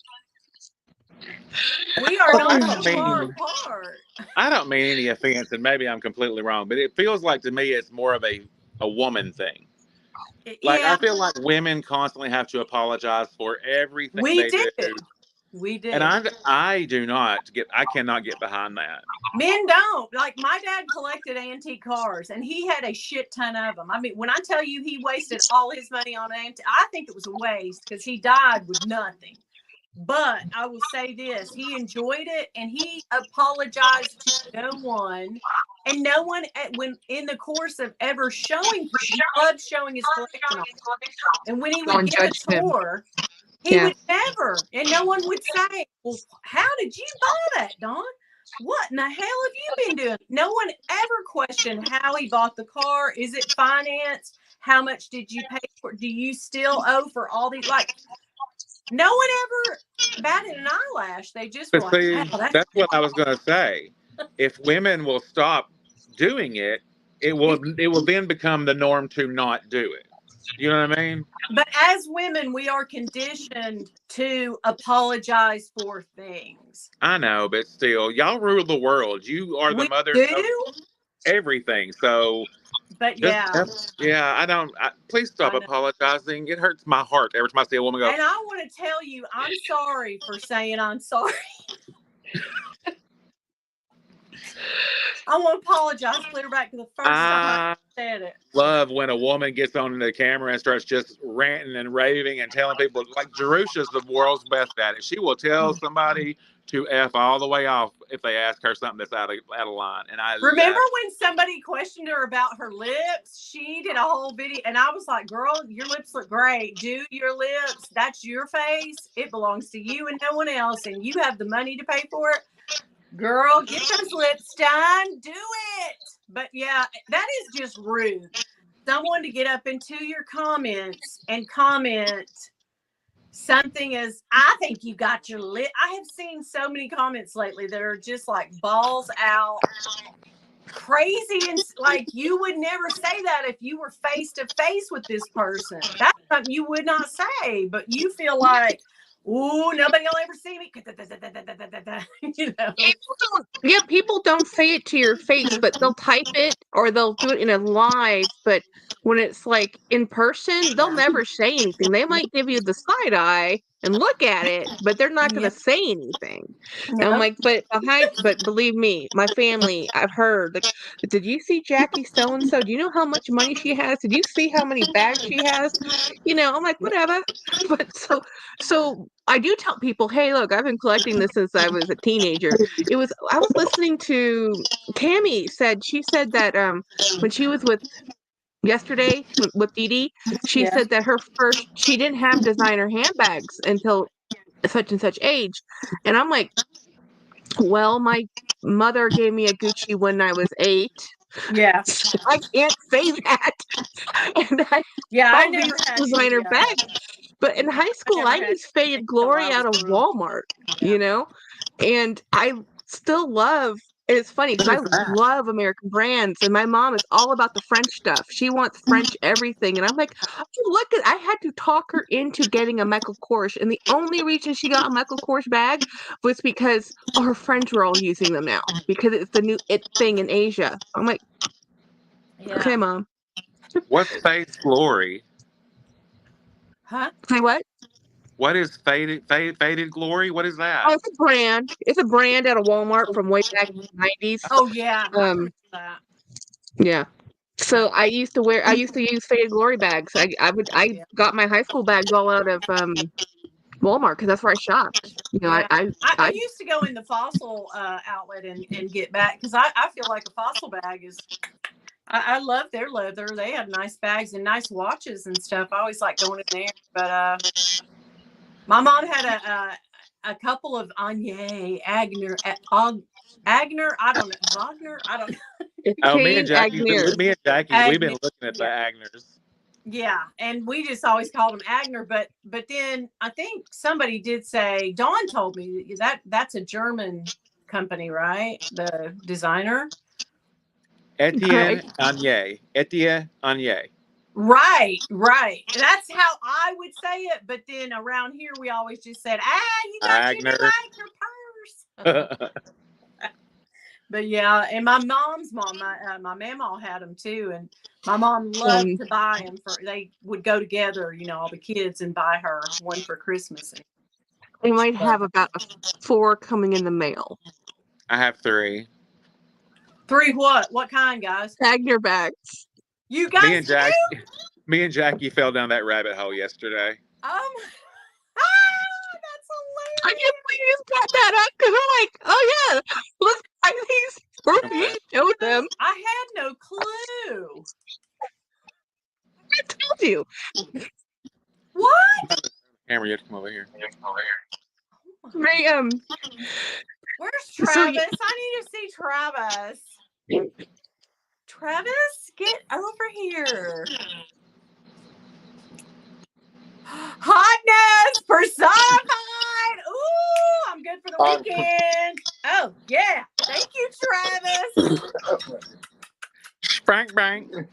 We are
Well,
not that far apart.
I don't mean any offense, and maybe I'm completely wrong, but it feels like to me it's more of a woman thing. Like, I
Yeah,
feel like women constantly have to apologize for everything
we
they
do.
do.
We do.
And I cannot get behind that.
Men don't. Like, my dad collected antique cars, and he had a shit ton of them. I mean, when I tell you he wasted all his money on antique, I think it was a waste because he died with nothing. But I will say this, he enjoyed it, and he apologized to no one. And no one, when in the course of ever showing, he loved showing his collection off. And when he would
Don't
give a
judge him.
tour, he
Yeah.
would never, and no one would say, "Well, how did you buy that, Don? What in the hell have you been doing?" No one ever questioned how he bought the car. Is it financed? How much did you pay for it? Do you still owe for all these? Like, no one ever batted an eyelash. They just were
But
like,
see,
"Wow, that's
that's what I was going to say. If women will stop doing it, it will then become the norm to not do it. You know what I mean?
But as women, we are conditioned to apologize for things.
I know, but still, y'all rule the world. You are the
We
mothers of
do,
everything. So
but
yeah, I don't. Please stop
I know.
apologizing. It hurts my heart every time I see a woman go.
And I want to tell you, I'm sorry for saying I'm sorry. I want to apologize clear back to the first time I said it.
Love when a woman gets on the camera and starts just ranting and raving and telling people, like Jerusha's the world's best at it. She will tell somebody to F all the way off if they ask her something that's out of line. And I
Remember
love
when somebody questioned her about her lips? She did a whole video, and I was like, "Girl, your lips look great. Do your lips. That's your face. It belongs to you and no one else, and you have the money to pay for it. Girl, get those lips done. Do it." But yeah, that is just rude. Someone to get up into your comments and comment something as, "I think you got your lip." I have seen so many comments lately that are just like balls out, crazy, and like, you would never say that if you were face to face with this person. That's something you would not say, but you feel like, Ooh, nobody will ever see me. You know.
People don't say it to your face, but they'll type it or they'll do it in a live. But when it's like in person, they'll never say anything. They might give you the side eye and look at it, but they're not going to
Yep.
say anything. And I'm
Yep.
like, but believe me, my family, I've heard, like, did you see Jackie so and so? Do you know how much money she has? Did you see how many bags she has? I'm like, whatever. But so I do tell people, hey, look, I've been collecting this since I was a teenager. I was listening to she said that when she was with Dee Dee, she
Yeah.
said that she didn't have designer handbags until such and such age. And I'm like, well, my mother gave me a Gucci when I was 8.
Yeah.
So I can't say that. And I
Yeah. I
all these
never had
designer
any.
bags. But in high
I
school,
never
I
had
used
anything
Faded
until
Glory
I was
out of
grown.
Walmart,
Yeah.
and I still love. It's funny because
What
I
is that?
love American brands, and my mom is all about the French stuff. She wants French everything, and I'm like, oh, look I had to talk her into getting a Michael Kors, and the only reason she got a Michael Kors bag was because her friends were all using them now because it's the new it thing in Asia. I'm like, okay,
Yeah.
mom.
What's Faith Glory?
Huh?
Say what?
What is faded glory? What is
Oh,
that?
it's a brand. It's a brand at a Walmart from way back in the 90s.
Oh yeah. I
Um,
remember that.
yeah. So I used to use Faded Glory bags. I
Yeah.
got my high school bags all out of Walmart because that's where I shopped.
Yeah. I
I
used to go in the Fossil outlet and get back because I feel like a Fossil bag is. I love their leather. They have nice bags and nice watches and stuff. I always like going in there. But my mom had a couple of Anye Agner. I don't know. Wagner. I don't know.
Oh,
Kane Agnew.
Me and Jackie, we've been
Agner.
looking at the
Yeah.
Agners.
Yeah, and we just always called him Agner, but then I think somebody did say Dawn told me that's a German company, right? The designer.
Greg.
Etienne Anye.
Right. That's how I would say it, but then around here we always just said, you got your new
Agner.
Agner purse. But yeah, and my mom's mom, my mama had them too, and my mom loved to buy them they would go together, all the kids, and buy her one for Christmas.
We might have about 4 coming in the mail.
I have 3.
3 what? What kind, guys?
Agner bags.
You guys do?
Me and Jackie fell down that rabbit hole yesterday.
That's
I
hilarious.
can't believe you got that up because I'm like, oh yeah, let's buy these for you. Show them.
I had no clue.
I told you.
What?
Camera, you have to come over here.
They
Where's Travis? I need to see Travis. Travis, get over here. Hotness personified. Ooh, I'm good for the weekend. Oh yeah, thank you, Travis.
Bang.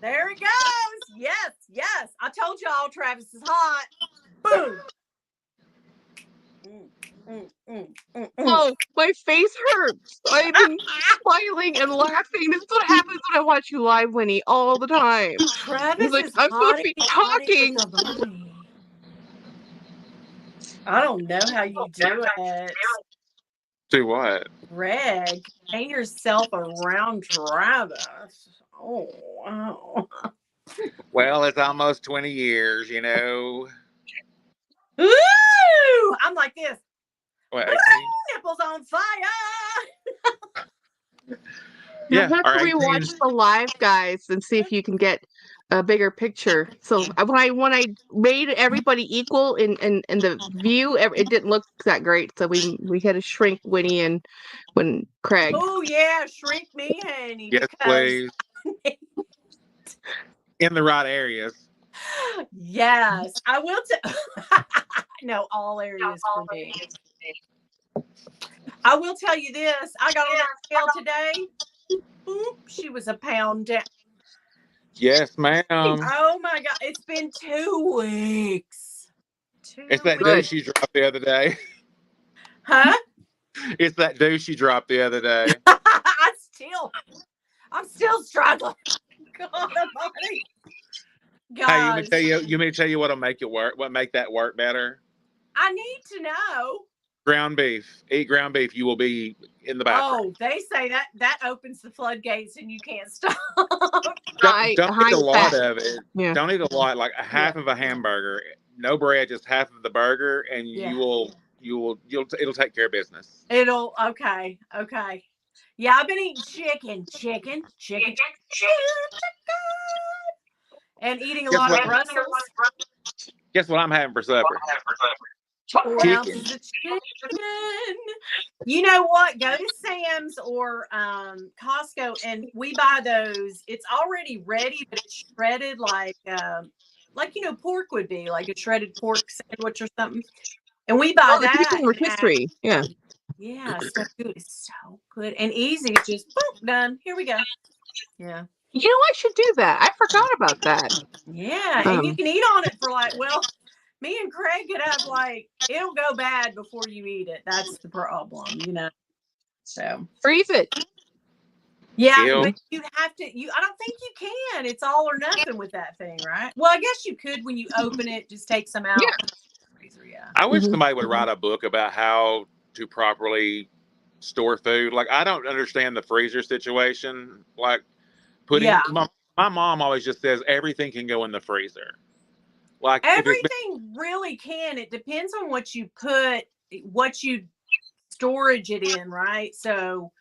There he goes. Yes. I told y'all Travis is hot. Boom.
Oh, my face hurts. I've been smiling and laughing. This is what happens when I watch you live, Winnie, all the time.
Travis
Like,
is
I'm supposed to be talking.
I don't know how you do it.
Do what?
Greg, hang yourself around Travis. Oh, wow.
Well, it's almost 20 years,
Ooh! I'm like this.
What,
Nipples on fire.
Yeah,
You'll have to rewatch the live, guys, and see if you can get a bigger picture. So when I made everybody equal in the view, it didn't look that great. So we had to shrink Winnie and Craig.
Oh yeah, shrink me, honey.
Yes, please. In the right areas.
Yes, I will. No, all areas for me. I will tell you this. I got on that scale today. Boop, she was a pound down.
Yes, ma'am.
Oh my God. It's been 2 weeks.
It's that
Good.
douche you dropped the other day.
Huh?
It's that douche you dropped the other day.
I'm still struggling. God almighty.
Hey, you may
Guys,
tell you what'll make it work. What make that work better?
I need to know.
Ground beef. Eat ground beef. You will be in the bathroom.
Oh, they say that opens the floodgates and you can't stop.
Don't eat a lot
fat.
of it.
Yeah.
Don't eat a lot. Like a half of a hamburger, no bread, just half of the burger, and
Yeah.
it'll take care of business.
Okay. Yeah, I've been eating chicken, and eating a lot of Brussels.
Guess what I'm having for supper?
4
Chicken.
ounces of chicken. You know what? Go to Sam's or Costco, and we buy those. It's already ready, but it's shredded like pork would be, like a shredded pork sandwich or something. And we buy
The
that.
chicken rotisserie. Yeah.
Yeah, so good. It's so good and easy. It's just boom, done. Here we go. Yeah.
You know, I should do that. I forgot about that.
Yeah, and you can eat on it for me and Craig could have it'll go bad before you eat it. That's the problem. So
freeze it.
yeah,
Ew.
but you'd have to. I don't think you can. It's all or nothing with that thing, right? Well, I guess you could when you open it, just take some out. Yeah.
I wish somebody would write a book about how to properly store food. Like, I don't understand the freezer situation. Like, my mom always just says everything can go in the freezer. Like,
everything really can. It depends on what you storage it in, right? So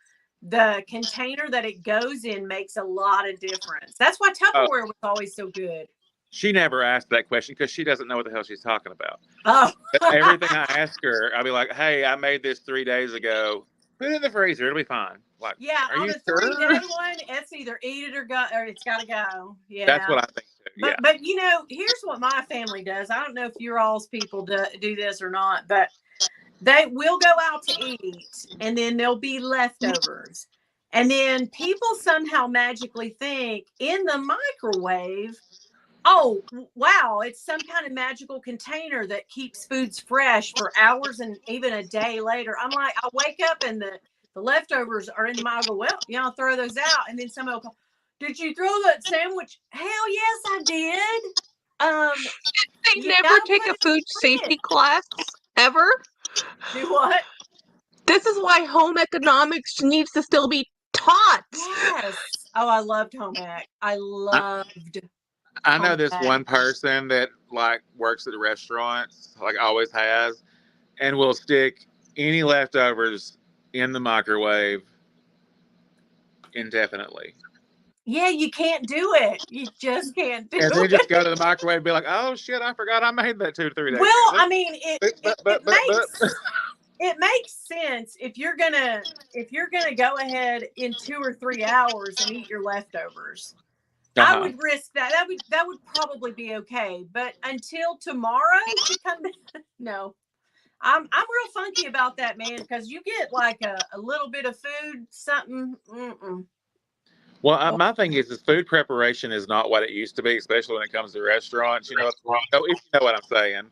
the container that it goes in makes a lot of difference. That's why Tupperware was always so good.
She never asked that question because she doesn't know what the hell she's talking about.
Oh.
Everything I ask her, I'll be like, hey, I made this 3 days ago. Put it in the freezer. It'll be fine. Like,
yeah,
are
on
you
a
sure?
3-day one, it's either eat it or it's got to go. Yeah.
That's what I think too. Yeah.
But here's what my family does. I don't know if your all's people do this or not, but they will go out to eat and then there'll be leftovers. And then people somehow magically think in the microwave, oh, wow, it's some kind of magical container that keeps foods fresh for hours and even a day later. I'm like, I wake up and the leftovers are in the microwave. Well, I'll throw those out. And then somebody will go, did you throw that sandwich? Hell yes, I did.
They never take a food safety class ever.
Do what?
This is why home economics needs to still be taught.
Yes. Oh, I loved home ec. I
know this one person that works at restaurants, always has, and will stick any leftovers in the microwave indefinitely.
Yeah, you can't do it. You just can't do it.
And then just go to the microwave and be like, oh shit, I forgot I made that 2 to 3 days ago.
Well, I mean, it makes sense if you're gonna go ahead in 2 or 3 hours and eat your leftovers. I would risk that. That would probably be okay. But until tomorrow to come back, no. I'm real funky about that, man, because you get a little bit of food, something.
Well, my thing is food preparation is not what it used to be, especially when it comes to restaurants. If you know what I'm saying.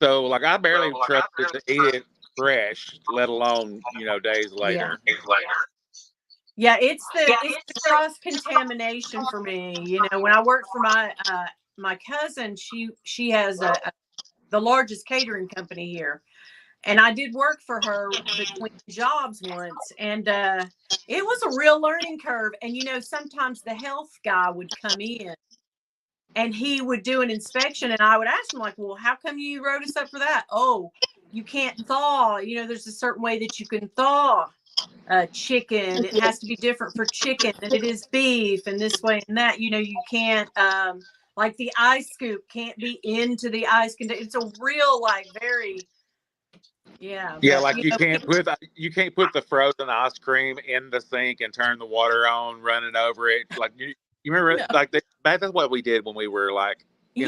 So, I barely trust it to eat it fresh, let alone days later.
Yeah, it's the cross contamination for me. When I worked for my cousin, she has the largest catering company here. And I did work for her between jobs once, and it was a real learning curve. And sometimes the health guy would come in, and he would do an inspection, and I would ask him well, how come you wrote us up for that? Oh, you can't thaw. There's a certain way that you can thaw chicken. It has to be different for chicken than it is beef, and this way and that. You can't the ice scoop can't be into the ice container. It's a real very. Yeah.
You can't put the frozen ice cream in the sink and turn the water on, run it over it. You remember that's what we did when we were in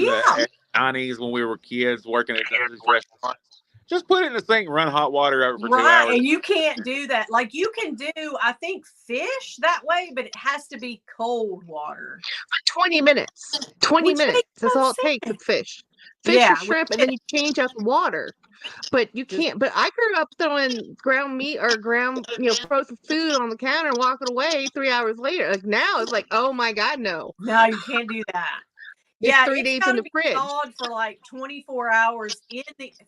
the 90s when we were kids working at these restaurants. Just put it in the sink and run hot water over for 2 hours.
And you can't do that. You can do, I think, fish that way, but it has to be cold water.
20 minutes. 20 minutes. That's all it takes with fish. fish or
Yeah,
shrimp, and then you change out the water. But you can't. But I grew up throwing ground meat or ground, frozen food on the counter and walking away 3 hours later. Like now, it's like, oh my God, no!
no, you can't do that.
It's
Yeah,
3
it's
days
got
in
to
the
be
fridge.
thawed for like 24 hours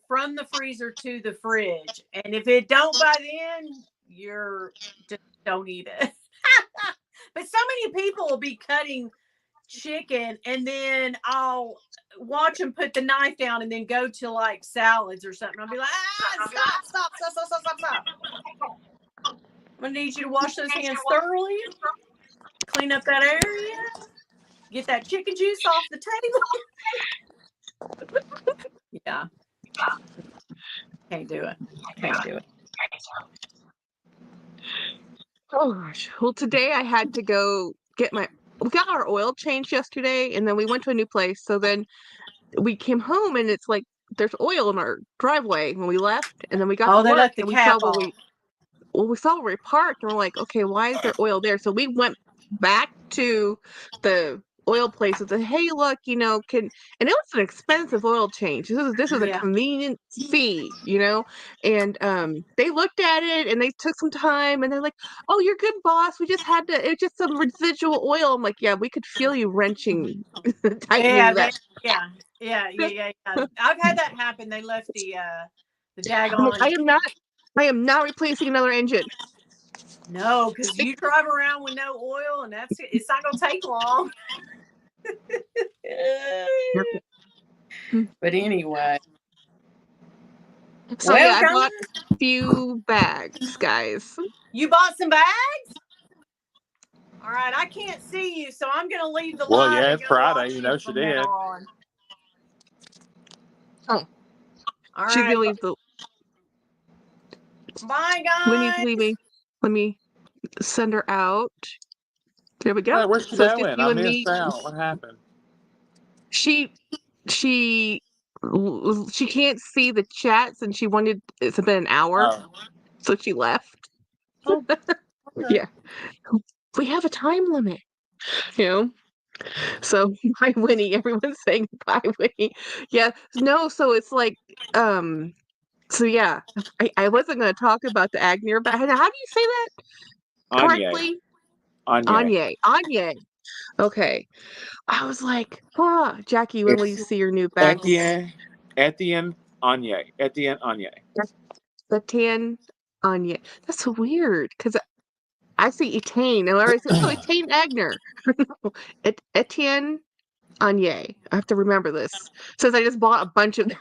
from the freezer to the fridge. And if it don't by then, you're just don't eat it. But so many people will be cutting chicken and then I'll watch them put the knife down and then go to like salads or something. I'll be like, stop. I'm gonna need you to wash those hands thoroughly, clean up that area, get that chicken juice off the table. Yeah. Can't do it.
Oh gosh. Well, today I had to go we got our oil changed yesterday, and then we went to a new place. So then we came home, and it's like there's oil in our driveway when we left, and then we got to
They
work,
left the
and we saw
cap off.
we saw where we parked, and we're like, okay, why is there oil there? So we went back to the oil place and said, hey, look, and it was an expensive oil change. This was a convenient fee, and they looked at it and they took some time and they're like, oh, you're good, boss. It's just some residual oil. I'm like, yeah, we could feel you wrenching, tightening that.
Yeah. I've had that happen. They left the daggone.
I am not replacing another engine.
No, because you drive around with no oil, and it's not gonna take long. But anyway.
So yeah, I bought a few bags, guys.
You bought some bags? All right, I can't see you, so I'm gonna leave the live.
Well, yeah, it's Friday. You know she did.
Oh. All
She's
right.
gonna leave the.
Bye, guys.
Let me send her out. There we go.
Hey, where's she going? I missed out. What happened?
She can't see the chats, and it's been an hour, so she left.
Oh, okay.
Yeah, we have a time limit, So bye, Winnie. Everyone's saying bye, Winnie. Yeah, no. So it's like, So yeah, I wasn't going to talk about the Agnew, but how do you say that correctly? Anye. Okay. I was like, Jackie, when will you see your new bag?
Etienne Anye.
Etienne Anye. That's so weird because I see Etienne. And I say, Etienne Agnew. Etienne Anye. I have to remember this since I just bought a bunch of them.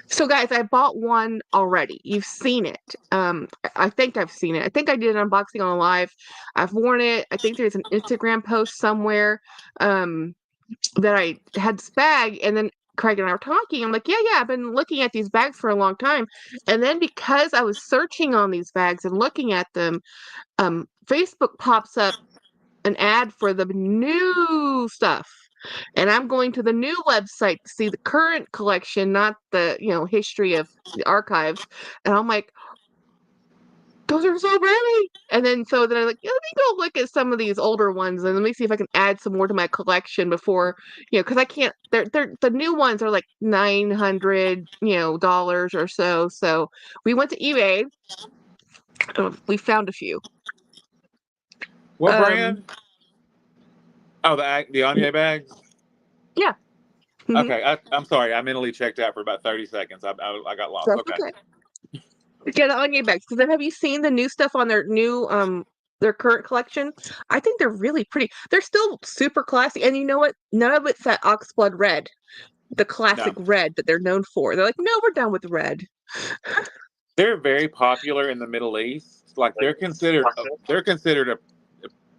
So guys, I bought one already. You've seen it. I think I've seen it. I think I did an unboxing on a live. I've worn it. I think there's an Instagram post somewhere that I had this bag, and then Craig and I were talking. I'm like, yeah, I've been looking at these bags for a long time. And then because I was searching on these bags and looking at them, Facebook pops up an ad for the new stuff. And I'm going to the new website to see the current collection, not the, history of the archives. And I'm like, those are so pretty. And then I'm like, let me go look at some of these older ones and let me see if I can add some more to my collection before, because I can't, the new ones are like $900, dollars or so. So we went to eBay. We found a few.
What brand? Oh, the Anye bags?
Yeah. Mm-hmm.
Okay, I'm sorry. I mentally checked out for about 30 seconds. I got lost.
That's okay. Yeah, the Anye bags. Because then have you seen the new stuff on their new their current collection? I think they're really pretty. They're still super classy. And you know what? None of it's that oxblood red, the classic red that they're known for. They're like, no, we're done with red.
They're very popular in the Middle East. Like they're considered a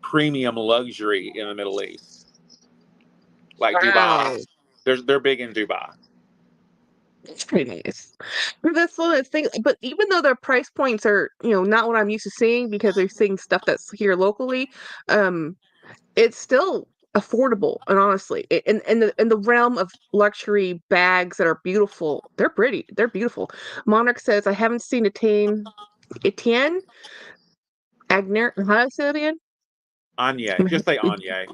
premium luxury in the Middle East. Like Dubai. They're big in Dubai.
It's pretty nice. That's one of the things. But even though their price points are, not what I'm used to seeing because they're seeing stuff that's here locally, it's still affordable. And honestly, in the realm of luxury bags that are beautiful, they're pretty. They're beautiful. Monarch says, I haven't seen Etienne Agnew. How do I say that again?
Anye. Just say Anye.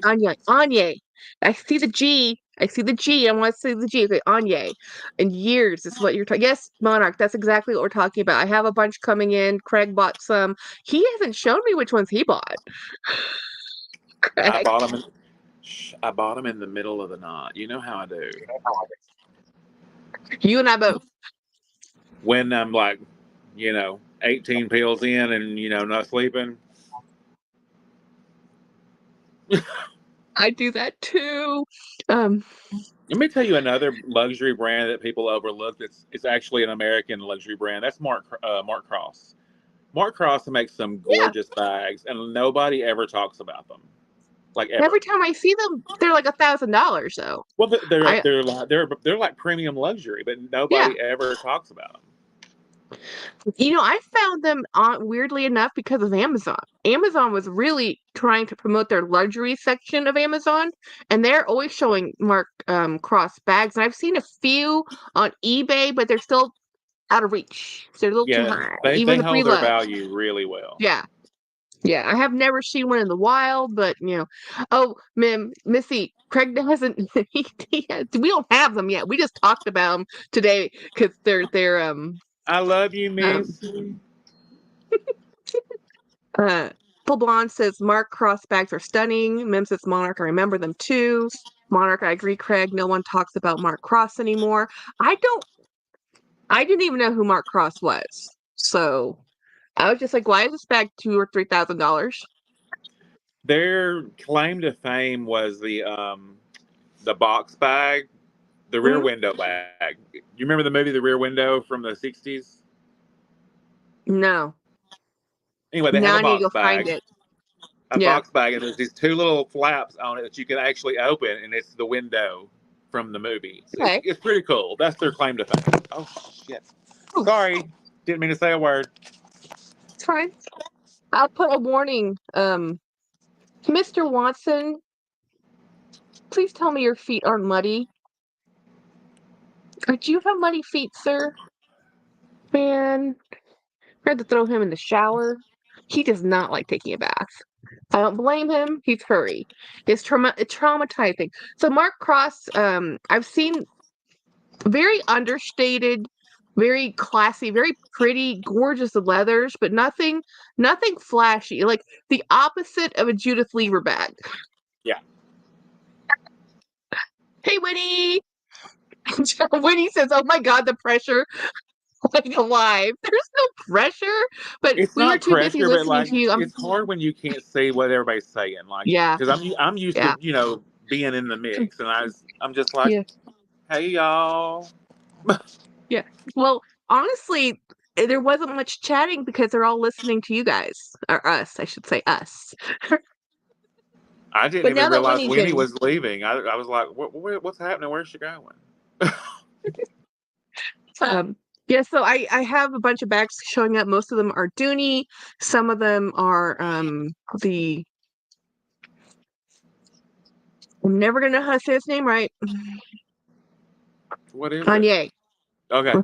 Anye. I see the G. I see the G. I want to see the G. Okay, Anye. In years is what you're talking. Yes, Monarch. That's exactly what we're talking about. I have a bunch coming in. Craig bought some. He hasn't shown me which ones he bought.
I
Craig.
bought them. I bought them in the middle of the night. You know how I do.
You and I both.
When I'm like, 18 pills in and not sleeping.
I do that too.
Let me tell you another luxury brand that people overlook. It's actually an American luxury brand. That's Mark Cross. Mark Cross makes some
Yeah.
gorgeous bags, and nobody ever talks about them, like ever.
Every time I see them, they're like $1,000 though.
Well,
I
they're like premium luxury, but
yeah.
nobody ever talks about them.
I found them on weirdly enough because of Amazon. Amazon was really trying to promote their luxury section of Amazon, and they're always showing Mark Cross bags. And I've seen a few on eBay, but they're still out of reach. They're a little too
Yeah,
high,
they
even the
hold their
preload.
value really well.
Yeah. Yeah, I have never seen one in the wild, but oh, Missy, Craig doesn't. We don't have them yet. We just talked about them today because they're
I love you,
um
Miss.
uh. Full Blonde says Mark Cross bags are stunning. Mim says Monarch, I remember them too. Monarch, I agree, Craig. No one talks about Mark Cross anymore. I didn't even know who Mark Cross was. So I was just like, why is this bag $2,000 or $3,000?
Their claim to fame was the box bag, the Rear
Mhm.
Window bag. You remember the movie The Rear Window from the 60s?
No.
Anyway, they have
Now
a
I need to
box
go find
bag.
it.
A
Yeah.
box bag, and there's these two little flaps on it that you can actually open, and it's the window from the movie.
Okay.
It's pretty cool. That's their claim to fame. Oh, shit.
Ooh,
Sorry. Didn't mean to say a word.
it's fine. I'll put a warning. Mr. Watson, please tell me your feet aren't muddy. Do you have muddy feet, sir? Man, I had to throw him in the shower. He does not like taking a bath. I don't blame him. He's furry. It's traumatizing. So Mark Cross, I've seen very understated, very classy, very pretty, gorgeous leathers, but nothing flashy. Like the opposite of a Judith Lever bag.
Yeah.
Hey, Winnie! Winnie says, "Oh my God, the pressure!" Like alive. There's no pressure, but
It's
we were
not
too busy
pressure, but
listening
like
to you.
it's hard when you can't see what everybody's saying. Like,
Yeah,
because I'm used
yeah,
to being in the mix, and I'm just like,
yeah,
hey y'all.
yeah. Well, honestly, there wasn't much chatting because they're all listening to you guys, or us, I should say, us.
I didn't
But
even
now that
realize
Winnie's
Winnie
in,
was leaving. I was like, what's happening? Where's she going?
um, yeah. So I have a bunch of bags showing up. Most of them are Dooney. Some of them are the. I'm never gonna know how to say his name right.
What is it?
Kanye.
Okay.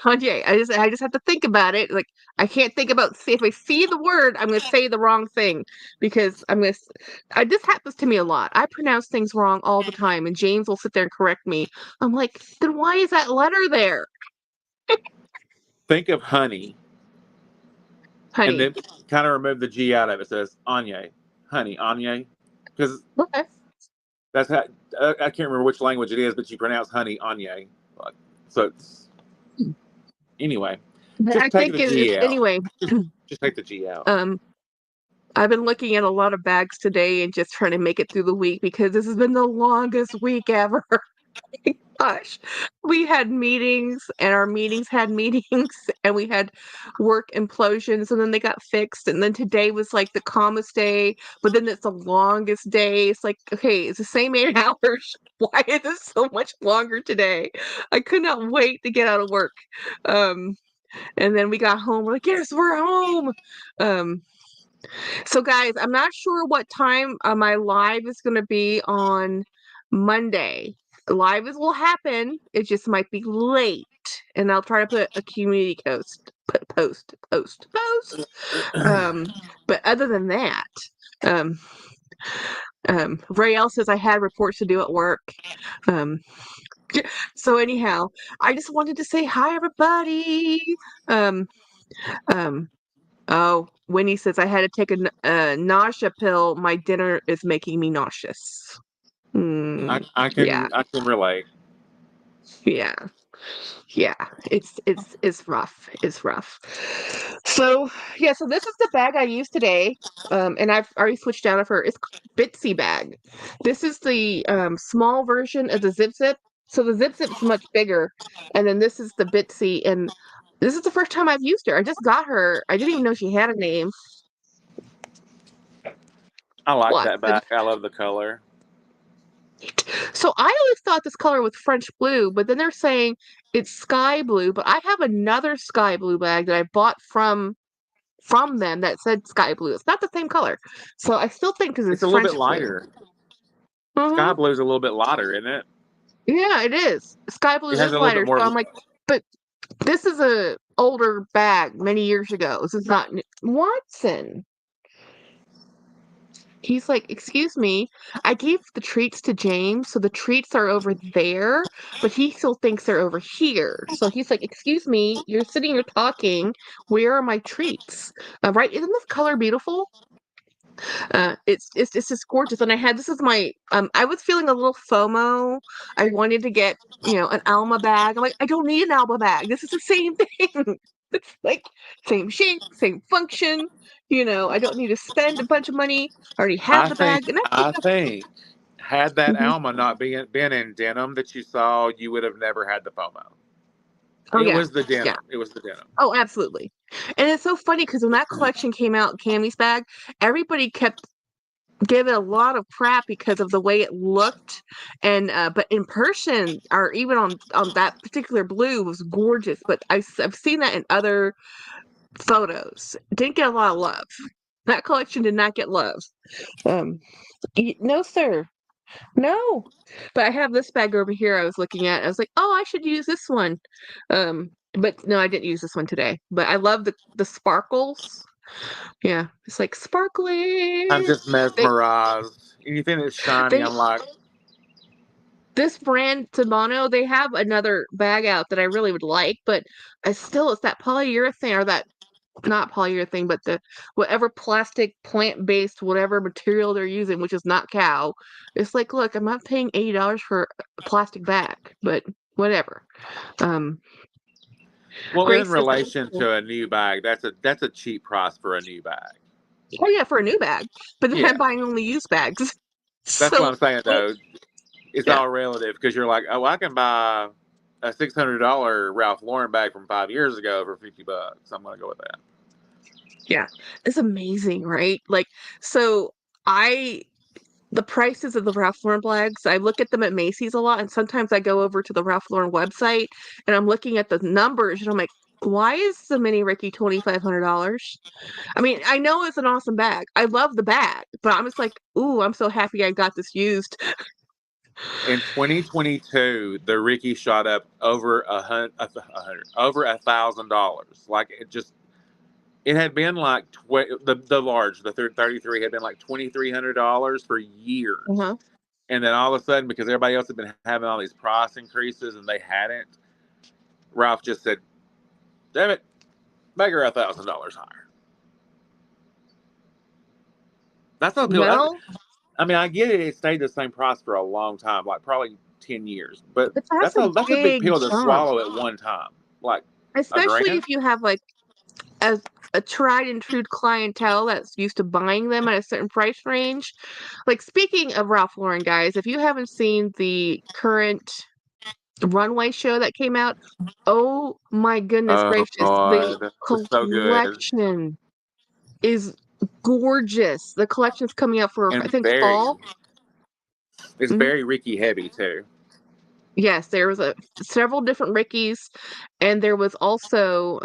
Kanye. I just have to think about it. Like I can't think about if I see the word, I'm gonna say the wrong thing because this happens to me a lot. I pronounce things wrong all the time, and James will sit there and correct me. I'm like, then why is that letter there,
Think of honey, and
honey?
then kind of remove the G out of it. It says Anye, honey, Anye, because
Okay.
that's how I can't remember which language it is, but you pronounce honey Anye. So anyway,
But I
just take
think
the
it's
G out.
anyway.
Just take the G out.
I've been looking at a lot of bags today and just trying to make it through the week because this has been the longest week ever. Gosh, we had meetings and our meetings had meetings and we had work implosions and then they got fixed. And then today was like the calmest day, but then it's the longest day. It's like, okay, it's the same 8 hours. Why is it so much longer today? I could not wait to get out of work. Um, and then we got home. We're like, yes, we're home. Um, so, guys, I'm not sure what time my live is going to be on Monday. Will happen. It just might be late, and I'll try to put a community post. But other than that, um, Rael says I had reports to do at work. Um, so anyhow, I just wanted to say hi, everybody. Um, um, oh, Winnie says I had to take a nausea pill. My dinner is making me nauseous.
I
Yeah,
can relate.
yeah. Yeah, it's rough. It's rough. So yeah, so this is the bag I used today. And I've already switched out of her. It's called Bitsy bag. This is the small version of the Zip Zip. So the Zip Zip's much bigger, and then this is the Bitsy, and this is the first time I've used her. I just got her. I didn't even know she had a name.
I like
What?
that bag. I love the color.
So I always thought this color was French blue, but then they're saying it's sky blue. But I have another sky blue bag that I bought from them that said sky blue. It's not the same color. So I still think because
It's
it's
a little bit
French blue.
lighter.
Hmm.
Sky blue is a little bit lighter, isn't it?
Yeah, it is. Sky blue
It has
is
a little bit
lighter.
more
So
of.
I'm like, but this is a older bag many years ago. This is not Watson. He's like, excuse me, I gave the treats to James, so the treats are over there, but he still thinks they're over here. So he's like, excuse me, you're sitting here talking. Where are my treats? Right? Isn't this color beautiful? It's just gorgeous. And I had this is my I was feeling a little FOMO. I wanted to get, an Alma bag. I'm like, I don't need an Alma bag. This is the same thing. It's like same shape, same function. I don't need to spend a bunch of money. I already have the bag. And I
I
picked up.
think had that
Mhm.
Alma not been in denim that you saw, you would have never had the FOMO.
Oh
It
yeah.
was the
Yeah.
denim. It was the denim.
Oh, absolutely. And it's so funny because when that collection came out, Cammy's bag, everybody kept give it a lot of crap because of the way it looked, and but in person or even on that particular blue was gorgeous. But I've seen that in other photos. It didn't get a lot of love. That collection did not get love. um no sir, no. But I have this bag over here I was looking at. I was like, oh, I should use this one. But no, I didn't use this one today. But I love the sparkles. Yeah, it's like
I'm
sparkly.
just
they
mesmerized. Anything that's shiny,
they
I'm like,
this brand Tamano, they have another bag out that I really would like, but it's that polyurethane or that not polyurethane, but the whatever plastic plant-based whatever material they're using, which is not cow. It's like, look, I'm not paying $80 for a plastic bag, but whatever. Um,
well, in
Grace says,
relation to a new bag, that's a cheap price for a new bag.
oh yeah, for a new bag, but then I'm
Yeah,
buying only used bags.
that's what
So
I'm saying though. It's
yeah,
all relative because you're like, oh, I can buy a $600 Ralph Lauren bag from 5 years ago for $50. I'm gonna go with that.
yeah, it's amazing, right? Like, so I the prices of the Ralph Lauren bags, I look at them at Macy's a lot, and sometimes I go over to the Ralph Lauren website and I'm looking at the numbers and I'm like, why is the mini Ricky $2,500? I mean, I know it's an awesome bag. I love the bag, but I'm just like, ooh, I'm so happy I got this used.
In 2022, the Ricky shot up over over $1,000. Like it had been like the large, the 33 had been like $2,300 for years,
Uh-huh.
and then all of a sudden, because everybody else had been having all these price increases and they hadn't, Ralph just said, "Damn it, make her $1,000 higher." That's not people.
Well,
I mean, I get it. It stayed the same price for a long time, like probably 10 years. But
that's a
that's a big
big
pill to
jump,
swallow at one time. Like a
especially
grand.
if you have like a, a tried and true clientele that's used to buying them at a certain price range. Like, speaking of Ralph Lauren, guys, if you haven't seen the current runway show that came out, oh my goodness
Oh
gracious, the
God, it's so good
collection is gorgeous. The collection's coming out for, I
and
think, fall.
it's
Mhm.
very Ricky heavy too.
Yes, there was several different Rickies, and there was also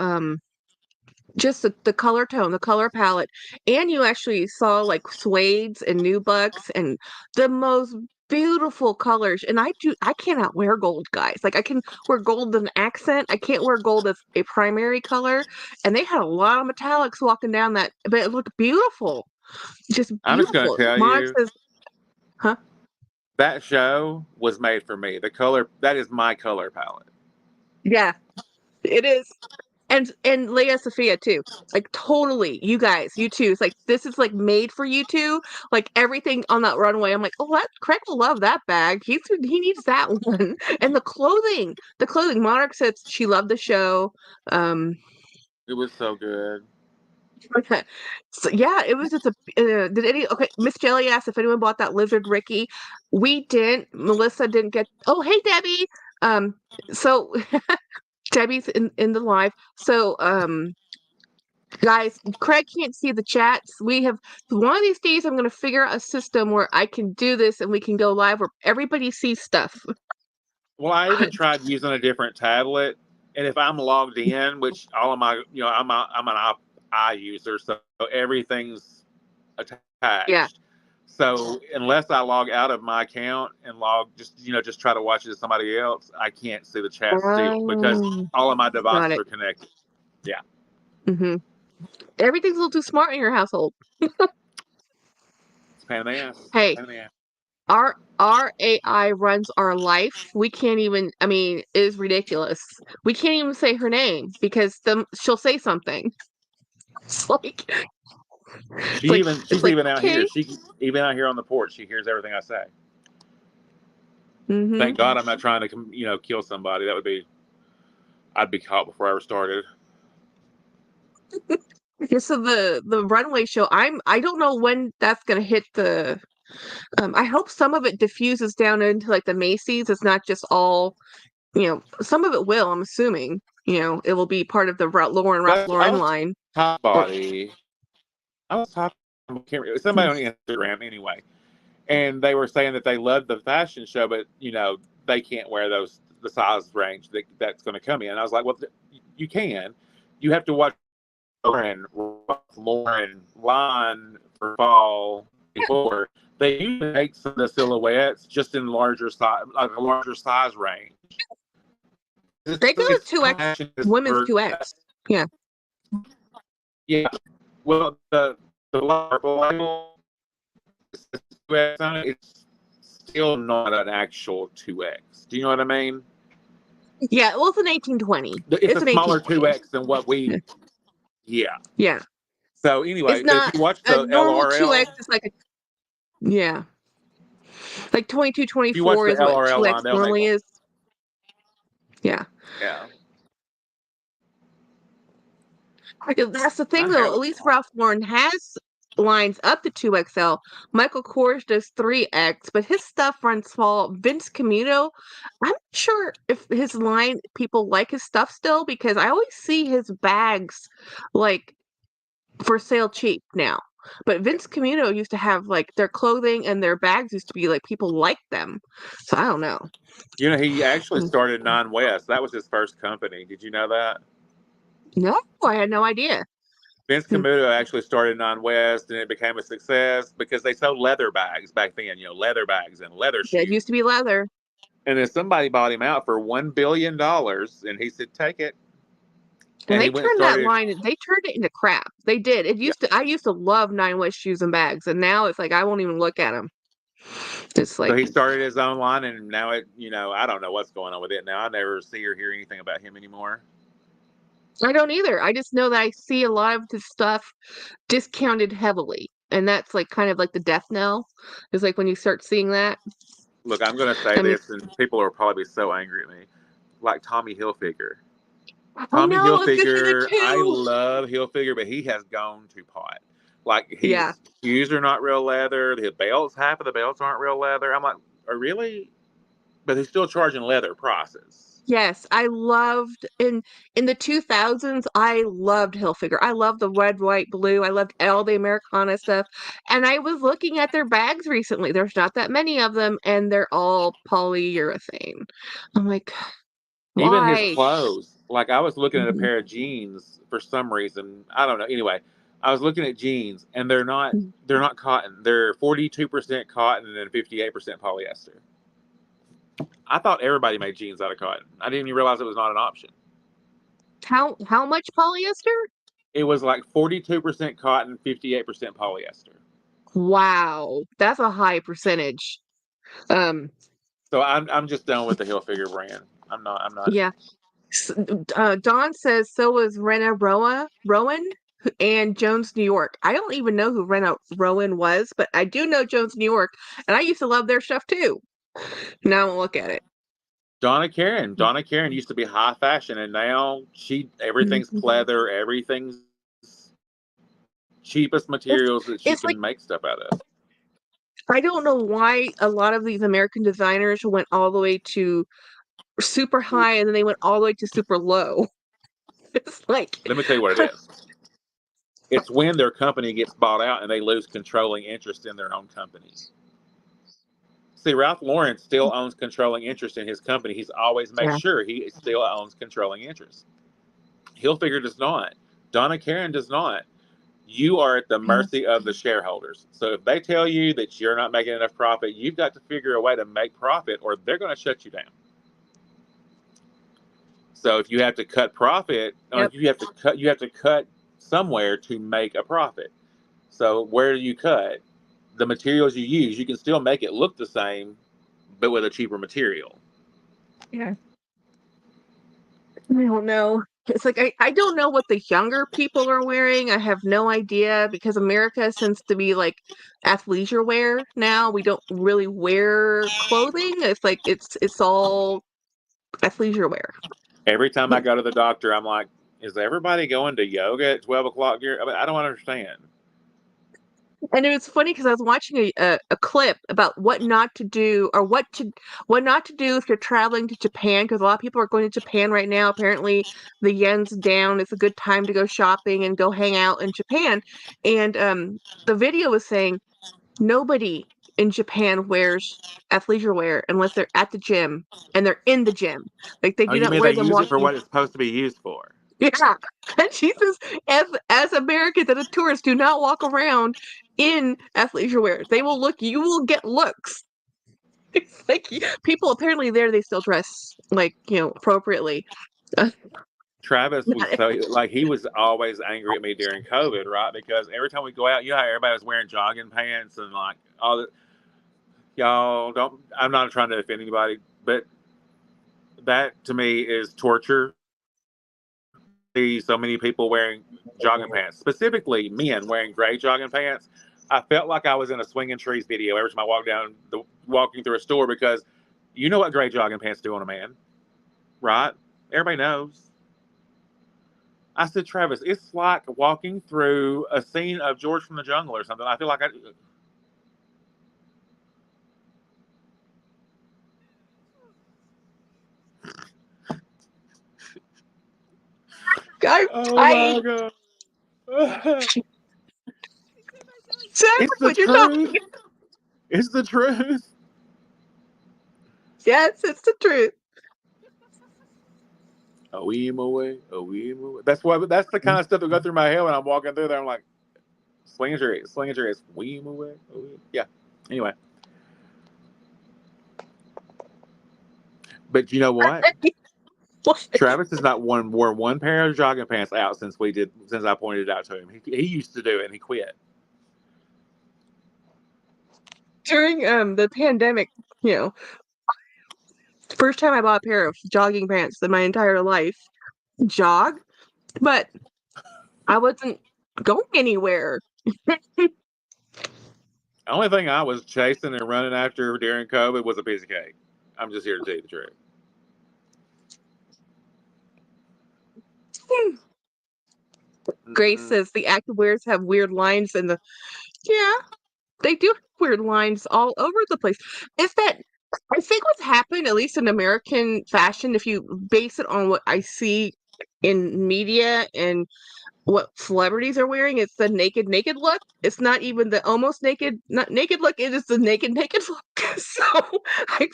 just the color tone, the color palette, and you actually saw like suedes and nubucks and the most beautiful colors. And I cannot wear gold, guys. Like, I can wear gold as an accent. I can't wear gold as a primary color. And they had a lot of metallics walking down that, but it looked beautiful, just
I'm just gonna
beautiful.
tell
Mine
you,
says. Huh?
That show was made for me. The color, that is my color palette.
Yeah, it is. And Leia Sophia too. Like totally, you guys, you two. It's like this is like made for you two. Like everything on that runway. I'm like, oh, that Craig will love that bag. He needs that one. And the clothing. The clothing. Monarch said she loved the show. Um
It was so good.
okay. So yeah, it was just a did any okay, Miss Jelly asked if anyone bought that lizard Ricky. We didn't. Melissa didn't get oh hey Debbie. Um so Debbie's in the live. So guys, Craig can't see the chats. We have one of these days I'm gonna figure out a system where I can do this and we can go live where everybody sees stuff.
Well, I even tried using a different tablet, and if I'm logged in, which all of my, I'm an I user, so everything's attached.
Yeah.
So unless I log out of my account and just try to watch it as somebody else, I can't see the chat still because all of my devices are connected. Yeah.
Mm-hmm. Everything's a little too smart in your household.
It's a pain in the ass.
Hey,
Pain in the ass.
our AI runs our life. We can't even. I mean, it is ridiculous. We can't even say her name because she'll say something. It's like
She's even out
okay.
here. Even out here on the porch. She hears everything I say.
Mm-hmm.
Thank God I'm not trying to kill somebody. I'd be caught before I ever started.
Yeah, so the runway show, I don't know when that's gonna hit the. I hope some of it diffuses down into like the Macy's. It's not just all, some of it will. I'm assuming, it will be part of the Ralph
I
Lauren
was
line.
top body. I was talking to somebody on Instagram anyway, and they were saying that they loved the fashion show, but they can't wear the size range that's going to come in. And I was like, well, you can. You have to watch Lauren line for fall before. They usually make some of the silhouettes just in larger size, like a larger size range.
They go to 2X, women's 2X. Yeah.
Yeah. Well, the label it's still not an actual 2X. Do you know what I mean?
Yeah, well, it's an 1820.
It's a
an
smaller
1820.
2X than what we. Yeah.
Yeah.
So anyway,
It's
but if
not
you watch
a
the
normal
LRL,
2X. It's like yeah, like 22,
if you watch
24
the
is what
LRL
2X
line, they'll make
normally
one.
is. Yeah.
Yeah.
That's the thing, though. At least Ralph Lauren has lines up to 2XL. Michael Kors does 3X, but his stuff runs small. Vince Camuto, I'm not sure if his line, people like his stuff still, because I always see his bags, like, for sale cheap now. But Vince Camuto used to have, like, their clothing and their bags used to be, like, people liked them. So I don't know.
He actually started Nine West. That was his first company. Did you know that?
No, I had no idea.
Vince Camuto actually started Nine West, and it became a success because they sold leather bags back then. Leather bags and leather shoes.
Yeah, it used to be leather.
And then somebody bought him out for $1 billion, and he said, "Take it."
And
he
they
went and
turned that
started.
line, they turned it into crap. They did. I used to love Nine West shoes and bags, and now it's like I won't even look at them. It's like
So he started his own line, and now I don't know what's going on with it now. I never see or hear anything about him anymore.
I don't either. I just know that I see a lot of this stuff discounted heavily, and that's like kind of like the death knell. It's like when you start seeing that.
Look, I'm going to say this, and people will probably be so angry at me. Like Tommy Hilfiger. Tommy Hilfiger, I love Hilfiger, but he has gone to pot. Like his shoes are not real leather. The belts, half of the belts aren't real leather. I'm like, oh, really? But he's still charging leather prices.
Yes, I loved in the 2000s. I loved Hilfiger. I loved the red, white, blue. I loved all the Americana stuff. And I was looking at their bags recently. There's not that many of them, and they're all polyurethane. I'm like,
Even
why?
his clothes. Like I was looking at a pair of jeans for some reason. I don't know. Anyway, I was looking at jeans, and they're not cotton. They're 42% cotton and 58% polyester. I thought everybody made jeans out of cotton. I didn't even realize it was not an option.
How much polyester?
It was like 42% cotton, 58% polyester.
Wow, that's a high percentage. Um,
So I'm just done with the Hilfiger brand. I'm not.
yeah. Dawn says so was Rowan and Jones New York. I don't even know who Rena Rowan was, but I do know Jones New York, and I used to love their stuff too. Now look at it.
Donna Karen. Donna Karen used to be high fashion, and now everything's
Mhm.
pleather, everything's cheapest materials that she
It's like
can make stuff out of.
I don't know why a lot of these American designers went all the way to super high and then they went all the way to super low. It's like
Let me tell you what it is. It's when their company gets bought out and they lose controlling interest in their own company. See, Ralph Lauren still owns controlling interest in his company. He's always made
yeah.
sure he still owns controlling interest. Hilfiger does not. Donna Karen does not. You are at the mercy of the shareholders. So if they tell you that you're not making enough profit, you've got to figure a way to make profit or they're going to shut you down. So if you have to cut profit,
Yep.
you have to cut somewhere to make a profit. So where do you cut? The materials you use, you can still make it look the same, but with a cheaper material.
Yeah. I don't know. It's like I don't know what the younger people are wearing. I have no idea because America tends to be like athleisure wear now. We don't really wear clothing. It's like it's all athleisure wear.
Every time I go to the doctor, I'm like, is everybody going to yoga at 12 o'clock? I mean, I don't understand.
And it was funny because I was watching a clip about what not to do or what not to do if you're traveling to Japan because a lot of people are going to Japan right now. Apparently, the yen's down. It's a good time to go shopping and go hang out in Japan. And the video was saying nobody in Japan wears athleisure wear unless they're at the gym and they're in the gym. Like they
Oh,
do
you
not
mean they
wear them
use it for
walking.
what it's supposed to be used for?
Yeah. And she says, as Americans and as tourists, do not walk around in athleisure wear. They will look, you will get looks. It's like people apparently there they still dress like, appropriately.
Travis was so like he was always angry at me during COVID, right? Because every time we go out, you know how everybody was wearing jogging pants and like all the y'all don't. I'm not trying to offend anybody, but that to me is torture. See so many people wearing jogging pants, specifically men wearing gray jogging pants. I felt like I was in a swinging trees video every time I walking through a store because you know what gray jogging pants do on a man, right? Everybody knows. I said, Travis, it's like walking through a scene of George from the Jungle or something. I feel like
I,
oh
I
my god.
exactly
It's the
what you're talking
truth. It's the truth.
Yes, it's the truth.
A wee away, a wee away. That's the kind of stuff that go through my head when I'm walking through there. I'm like, sling your ass, wee away, a wee. Yeah. Anyway, but you know what? Travis has not worn one pair of jogging pants out since I pointed it out to him. He used to do it and he quit.
During the pandemic, you know, first time I bought a pair of jogging pants in my entire life. Jog, but I wasn't going anywhere.
The only thing I was chasing and running after during COVID was a piece of cake. I'm just here to tell you the truth.
Grace
Mm-mm.
says the activewears have weird lines and yeah, they do have weird lines all over the place. Is that I think what's happened, at least in American fashion, if you base it on what I see in media and what celebrities are wearing, it's the naked look. It's not even the almost naked, not naked look. It is the naked look. So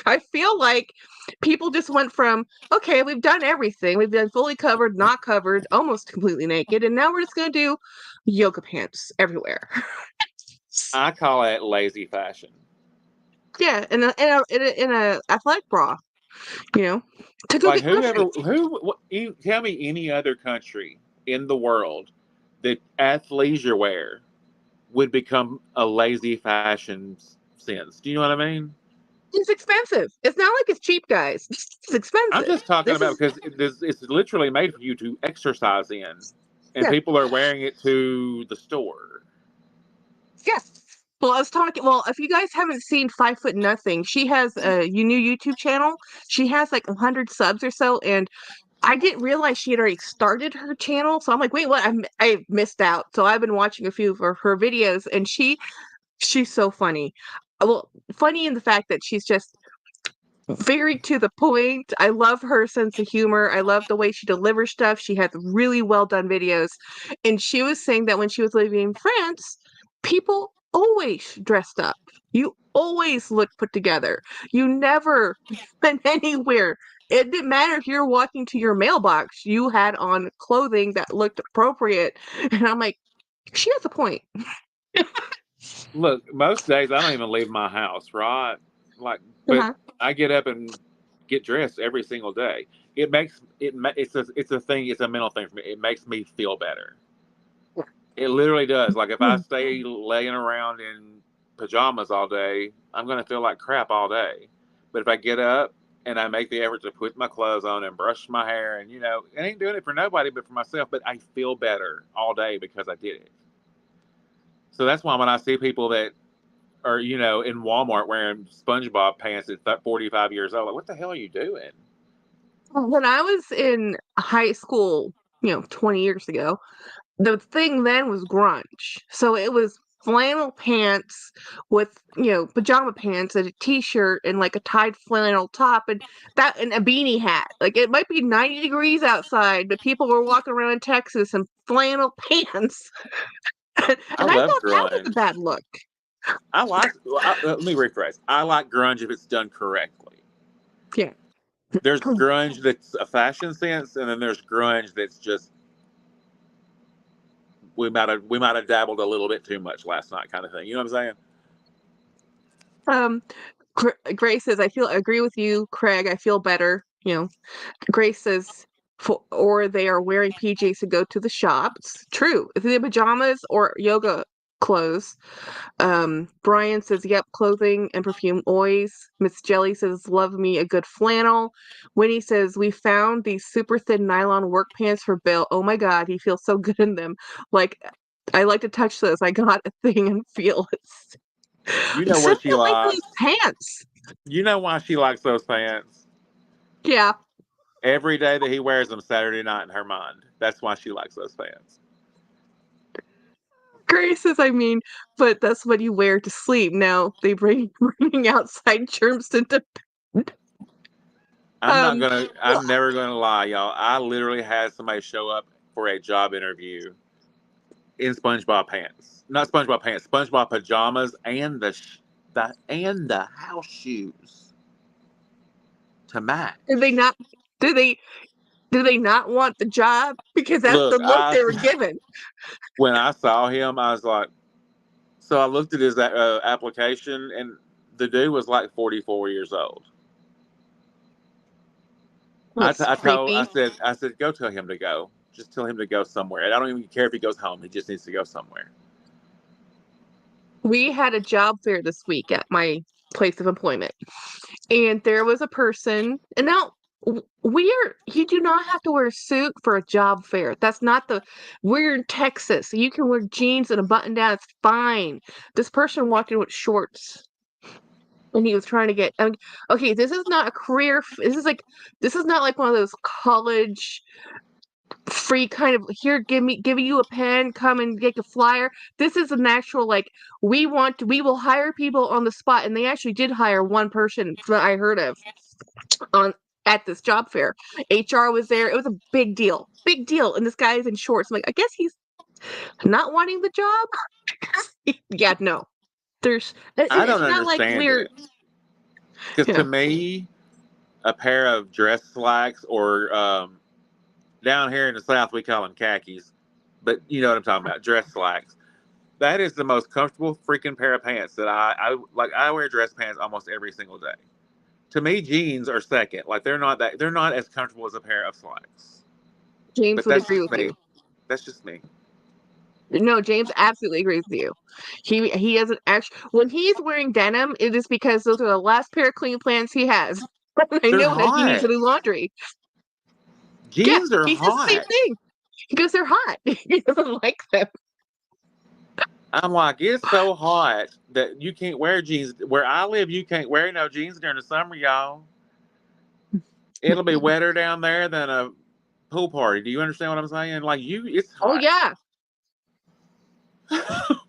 I feel like people just went from okay, we've done everything. We've done fully covered, not covered, almost completely naked, and now we're just gonna do yoga pants everywhere.
I call it lazy fashion.
Yeah, in a athletic bra, you know, to go
Like
get cushions.
tell me any other country in the world that athleisure wear would become a lazy fashion sense. Do you know what I mean?
It's expensive. It's not like it's cheap, guys. It's
I'm
expensive.
just talking
This
about
is
because it's literally made for you to exercise in, and
yeah.
people are wearing it to the store.
Yes. Well, I was talking. Well, if you guys haven't seen 5 Foot Nothing, she has a new YouTube channel. She has like 100 subs or so, and I didn't realize she had already started her channel. So I'm like, wait, what? I missed out. So I've been watching a few of her videos, and she's so funny. Well, funny in the fact that she's just very to the point. I love her sense of humor. I love the way she delivers stuff. She has really well done videos. And she was saying that when she was living in France, people always dressed up. You always look put together. You never went anywhere. It didn't matter if you're walking to your mailbox, you had on clothing that looked appropriate. And I'm like, she has a point.
Look, most days I don't even leave my house, right? Like, but
Uh-huh.
I get up and get dressed every single day. It makes it. It's a thing. It's a mental thing for me. It makes me feel better. It literally does. Like if I stay laying around in pajamas all day, I'm gonna feel like crap all day. But if I get up and I make the effort to put my clothes on and brush my hair, and I ain't doing it for nobody but for myself. But I feel better all day because I did it. So that's why when I see people that are, in Walmart wearing SpongeBob pants at 45 years old, like, what the hell are you doing?
When I was in high school, 20 years ago, the thing then was grunge. So it was flannel pants with, pajama pants and a t-shirt and like a tied flannel top and a beanie hat. Like it might be 90 degrees outside, but people were walking around in Texas in flannel pants. And
I
I
love
thought that was a
grunge.
bad look.
Let me rephrase. I like grunge if it's done correctly.
Yeah.
There's grunge that's a fashion sense, and then there's grunge that's just we might have dabbled a little bit too much last night, kind of thing. You know what I'm saying?
Um, Grace says, I agree with you, Craig. I feel better. Grace says, or they are wearing PJs to go to the shops. True. If they're pajamas or yoga clothes. Brian says, yep, clothing and perfume always. Miss Jelly says, love me a good flannel. Winnie says, we found these super thin nylon work pants for Bill. Oh my God, he feels so good in them. Like, I like to touch this. I got a thing and feel it.
You
I
know
still
what she
don't like those
likes.
pants.
You know why she likes those pants?
Yeah.
Every day that he wears them, Saturday night in her mind. That's why she likes those pants.
Grace says, but that's what you wear to sleep. Now they bringing outside germs into um well,
I'm never gonna lie, y'all. I literally had somebody show up for a job interview in SpongeBob pants. Not SpongeBob pants, SpongeBob pajamas and the house shoes to
did they
match.
not do they do they not want the job? Because that's
Look,
the look they were given.
when I saw him, I was like, so I looked at his application, and the dude was like 44 years old.
That's
I
creepy.
said, go tell him to go. Just tell him to go somewhere. And I don't even care if he goes home. He just needs to go somewhere.
We had a job fair this week at my place of employment, and there was a person. And now you do not have to wear a suit for a job fair. That's not the. We're in Texas. You can wear jeans and a button down. It's fine. This person walked in with shorts. And he was trying to get. Okay, this is not a career. This is not like one of those college free kind of here. Giving you a pen. Come and get a flyer. This is an actual like we will hire people on the spot, and they actually did hire one person that I heard of on at this job fair. HR was there. It was a big deal. And this guy is in shorts. I'm like, I guess he's not wanting the job. Yeah, no.
I don't
It's not like
understand
we're
it. Because to
yeah.
me, a pair of dress slacks or down here in the South, we call them khakis. But you know what I'm talking about, dress slacks. That is the most comfortable freaking pair of pants that I like. I wear dress pants almost every single day. To me, jeans are second. Like they're not as comfortable as a pair of slacks.
James
But
would
that's
agree
just
with you.
me. That's just me.
No, James absolutely agrees with you. He doesn't actually when he's wearing denim, it is because those are the last pair of clean pants he has. I
They're
know that he needs to
hot.
do laundry. Yeah,
Jeans are
he says the same
hot.
thing. He goes, they're hot. He doesn't like them.
I'm like, it's so hot that you can't wear jeans. Where I live, you can't wear no jeans during the summer, y'all. It'll be wetter down there than a pool party. Do you understand what I'm saying? Like it's
Oh
hot.
yeah.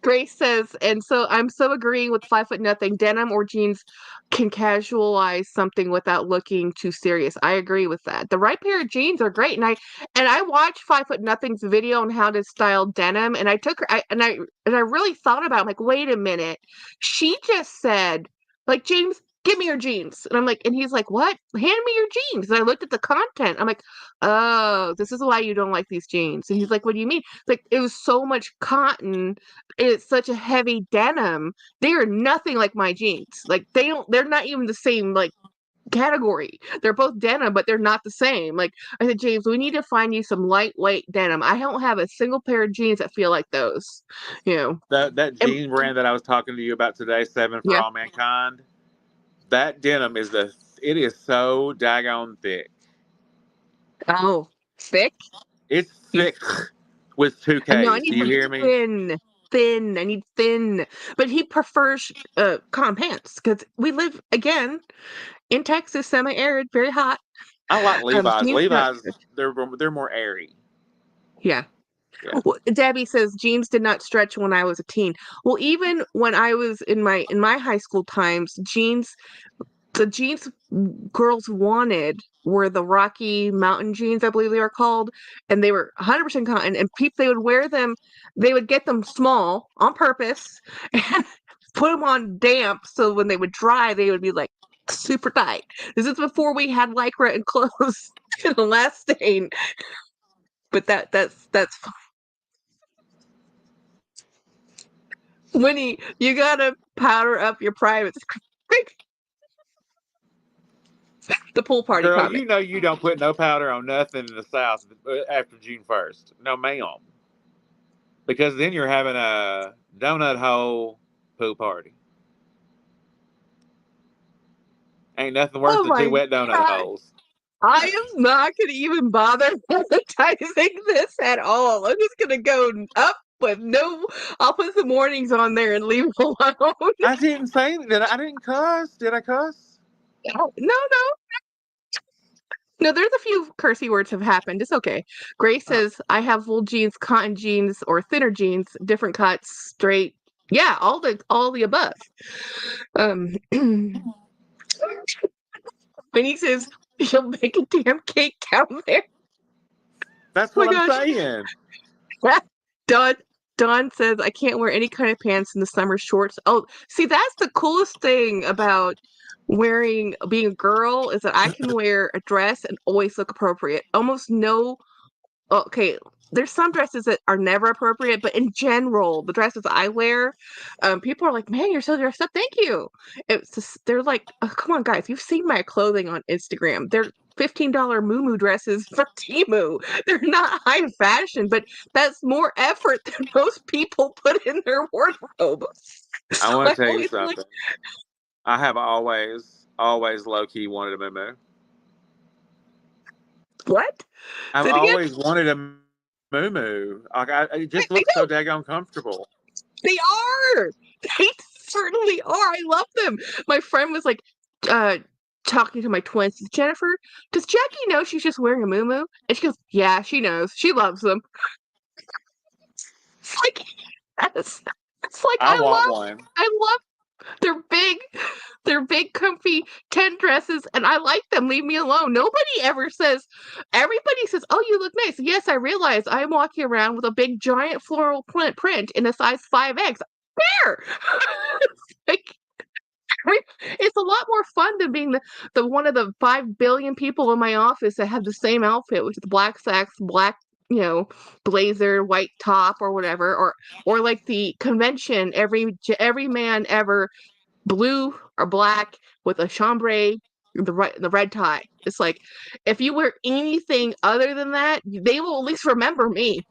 Grace says, and so I'm so agreeing with 5 foot nothing. Denim or jeans can casualize something without looking too serious. I agree with that. The right pair of jeans are great, and I watched 5 foot nothing's video on how to style denim, and I took her, and I really thought about it, I'm like, wait a minute, she just said, like, James, give me your jeans, and I'm like, and he's like, what? Hand me your jeans. And I looked at the content. I'm like, oh, this is why you don't like these jeans. And he's like, what do you mean? It's like it was so much cotton, it's such a heavy denim. They are nothing like my jeans. Like they're not even the same like category. They're both denim, but they're not the same. Like I said, James, we need to find you some lightweight denim. I don't have a single pair of jeans that feel like those. You know.
That
And
jean brand that I was talking to you about today, Seven for
yeah.
All Mankind. That denim it is so daggone thick.
Oh, thick?
It's thick with two
No, I
K's. Do
need
you hear me?
thin. Thin. I need thin. But he prefers cotton pants because we live again in Texas, semi-arid, very hot.
I like Levi's.
Jeans not
Levi's,
good.
they're more airy.
Yeah.
Yeah.
Well, Debbie says jeans did not stretch when I was a teen. Well, even when I was in my high school times, the jeans girls wanted were the Rocky Mountain jeans, I believe they were called, and they were 100% cotton. And people they would wear them, they would get them small on purpose and put them on damp, so when they would dry, they would be like super tight. This is before we had lycra and clothes and elastane. But that's Winnie, you gotta powder up your privates. The pool party
Girl,
comment.
you know you don't put no powder on nothing in the South after June 1st. No, ma'am. Because then you're having a donut hole pool party. Ain't nothing worse
Oh
than two
my
wet donut
god.
holes.
I am not gonna even bother monetizing this at all. I'm just gonna go up with no I'll put some warnings on there and leave it alone.
I didn't say that. I didn't cuss. Did I cuss?
No, no. No, there's a few cursey words have happened. It's okay. Grace says I have wool jeans, cotton jeans, or thinner jeans, different cuts, straight. Yeah, all the above. Um Vinny says she'll make a damn cake down there.
That's
Oh my
what I'm
gosh.
saying.
Dawn Dawn says I can't wear any kind of pants in the summer shorts. Oh, see, that's the coolest thing about being a girl is that I can wear a dress and always look appropriate. Almost no okay, there's some dresses that are never appropriate, but in general, the dresses I wear, people are like, "Man, you're so dressed up." Thank you. It's just, they're like, oh, "Come on, guys, you've seen my clothing on Instagram. They're $15 muumuu dresses from Temu. They're not high fashion, but that's more effort than most people put in their wardrobe."
I
So
want
I
to tell you
always look,
something. I have always low key wanted a moo.
what?
I've
Say it again.
always wanted a moo. Like it just
I
looks so
know
daggone comfortable.
they are. They certainly are. I love them. My friend was like, uh, talking to my twins. Jennifer, does Jackie know she's just wearing a muumuu? And she goes, yeah, she knows. She loves them. It's like, yes. It's like
I want one.
I love. They're big. They're big, comfy tent dresses, and I like them. Leave me alone. Nobody ever says. Everybody says, "Oh, you look nice." Yes, I realize I'm walking around with a big, giant floral print in a size 5X. There. Like, it's a lot more fun than being the one of the 5 billion people in my office that have the same outfit, which is black slacks, black, blazer, white top, or whatever, or like the convention, every man ever blue or black with a chambray, the red tie. It's like if you wear anything other than that, they will at least remember me.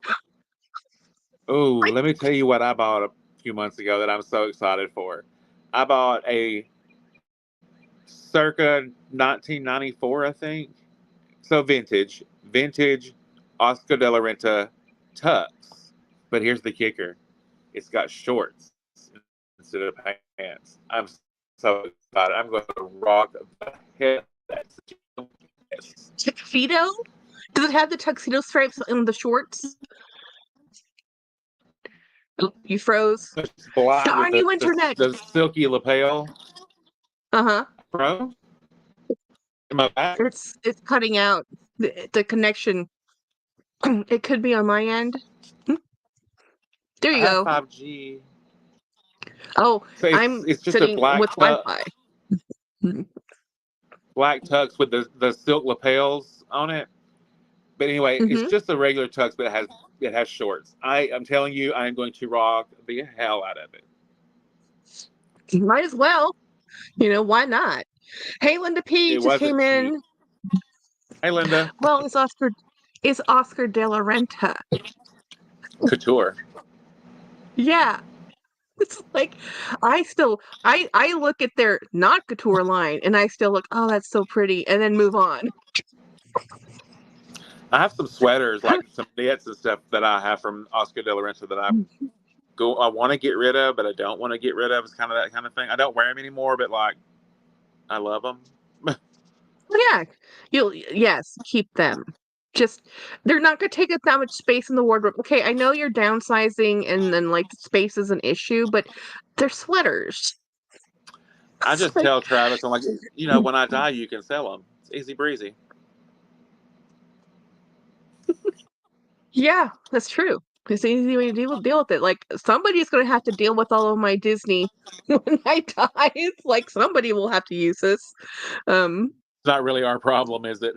Oh, let me tell you what I bought a few months ago that I'm so excited for. I bought a circa 1994, I think. So vintage Oscar de la Renta tux. But here's the kicker: it's got shorts instead of pants. I'm so excited. I'm going to rock the hell out of that. Yes.
Tuxedo? Does it have the tuxedo stripes on the shorts? Oh, you froze.
It's black with
Darn you, internet.
the silky lapel.
Uh-huh.
Bro, in my back.
It's cutting out the connection. It could be on my end. There
I
you
have
go.
5G.
Oh,
So
I'm
it's just a
sitting with Wi-Fi.
black tux with the silk lapels on it. But anyway, it's
Mm-hmm.
just a regular tux, but it has shorts. I'm telling you, I am going to rock the hell out of it.
Might as well. Why not? Hey, Linda P
It
just
wasn't
came
cheap.
in.
Hey, Linda,
Well, it's Oscar de la Renta.
couture.
Yeah. It's like I look at their not couture line and I still look, oh, that's so pretty, and then move on.
I have some sweaters, like some knits and stuff that I have from Oscar de la Renta that I want to get rid of, but I don't want to get rid of. It's kind of that kind of thing. I don't wear them anymore, but like I love them.
Yeah, yes, keep them. Just they're not gonna take up that much space in the wardrobe. Okay, I know you're downsizing and then like the space is an issue, but they're sweaters.
I
It's
just
like,
tell Travis, I'm like, when I die, you can sell them. It's easy breezy.
yeah, that's true. It's an easy way to deal with it. Like somebody's gonna have to deal with all of my Disney when I die. It's like somebody will have to use this. Um,
It's not really our problem, is it?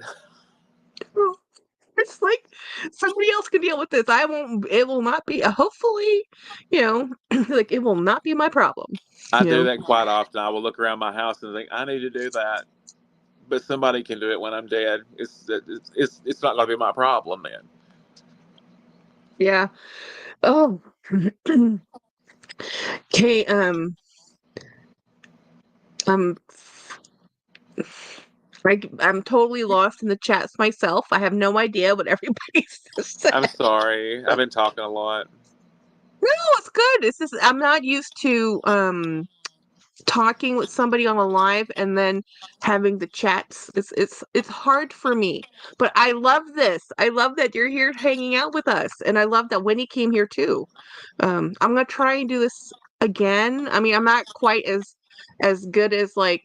it's like somebody else can deal with this. I won't. It will not be. Hopefully, like it will not be my problem.
I
You
do
know.
that quite often. I will look around my house and think, I need to do that, but somebody can do it when I'm dead. It's not going to be my problem then.
Yeah. Oh. Okay. Um. I'm totally lost in the chats myself. I have no idea what everybody's saying.
I'm sorry. I've been talking a lot.
No, it's good. It's just I'm not used to talking with somebody on a live and then having the chats. It's hard for me. But I love this. I love that you're here hanging out with us. And I love that Winnie came here too. I'm gonna try and do this again. I mean, I'm not quite as good as like,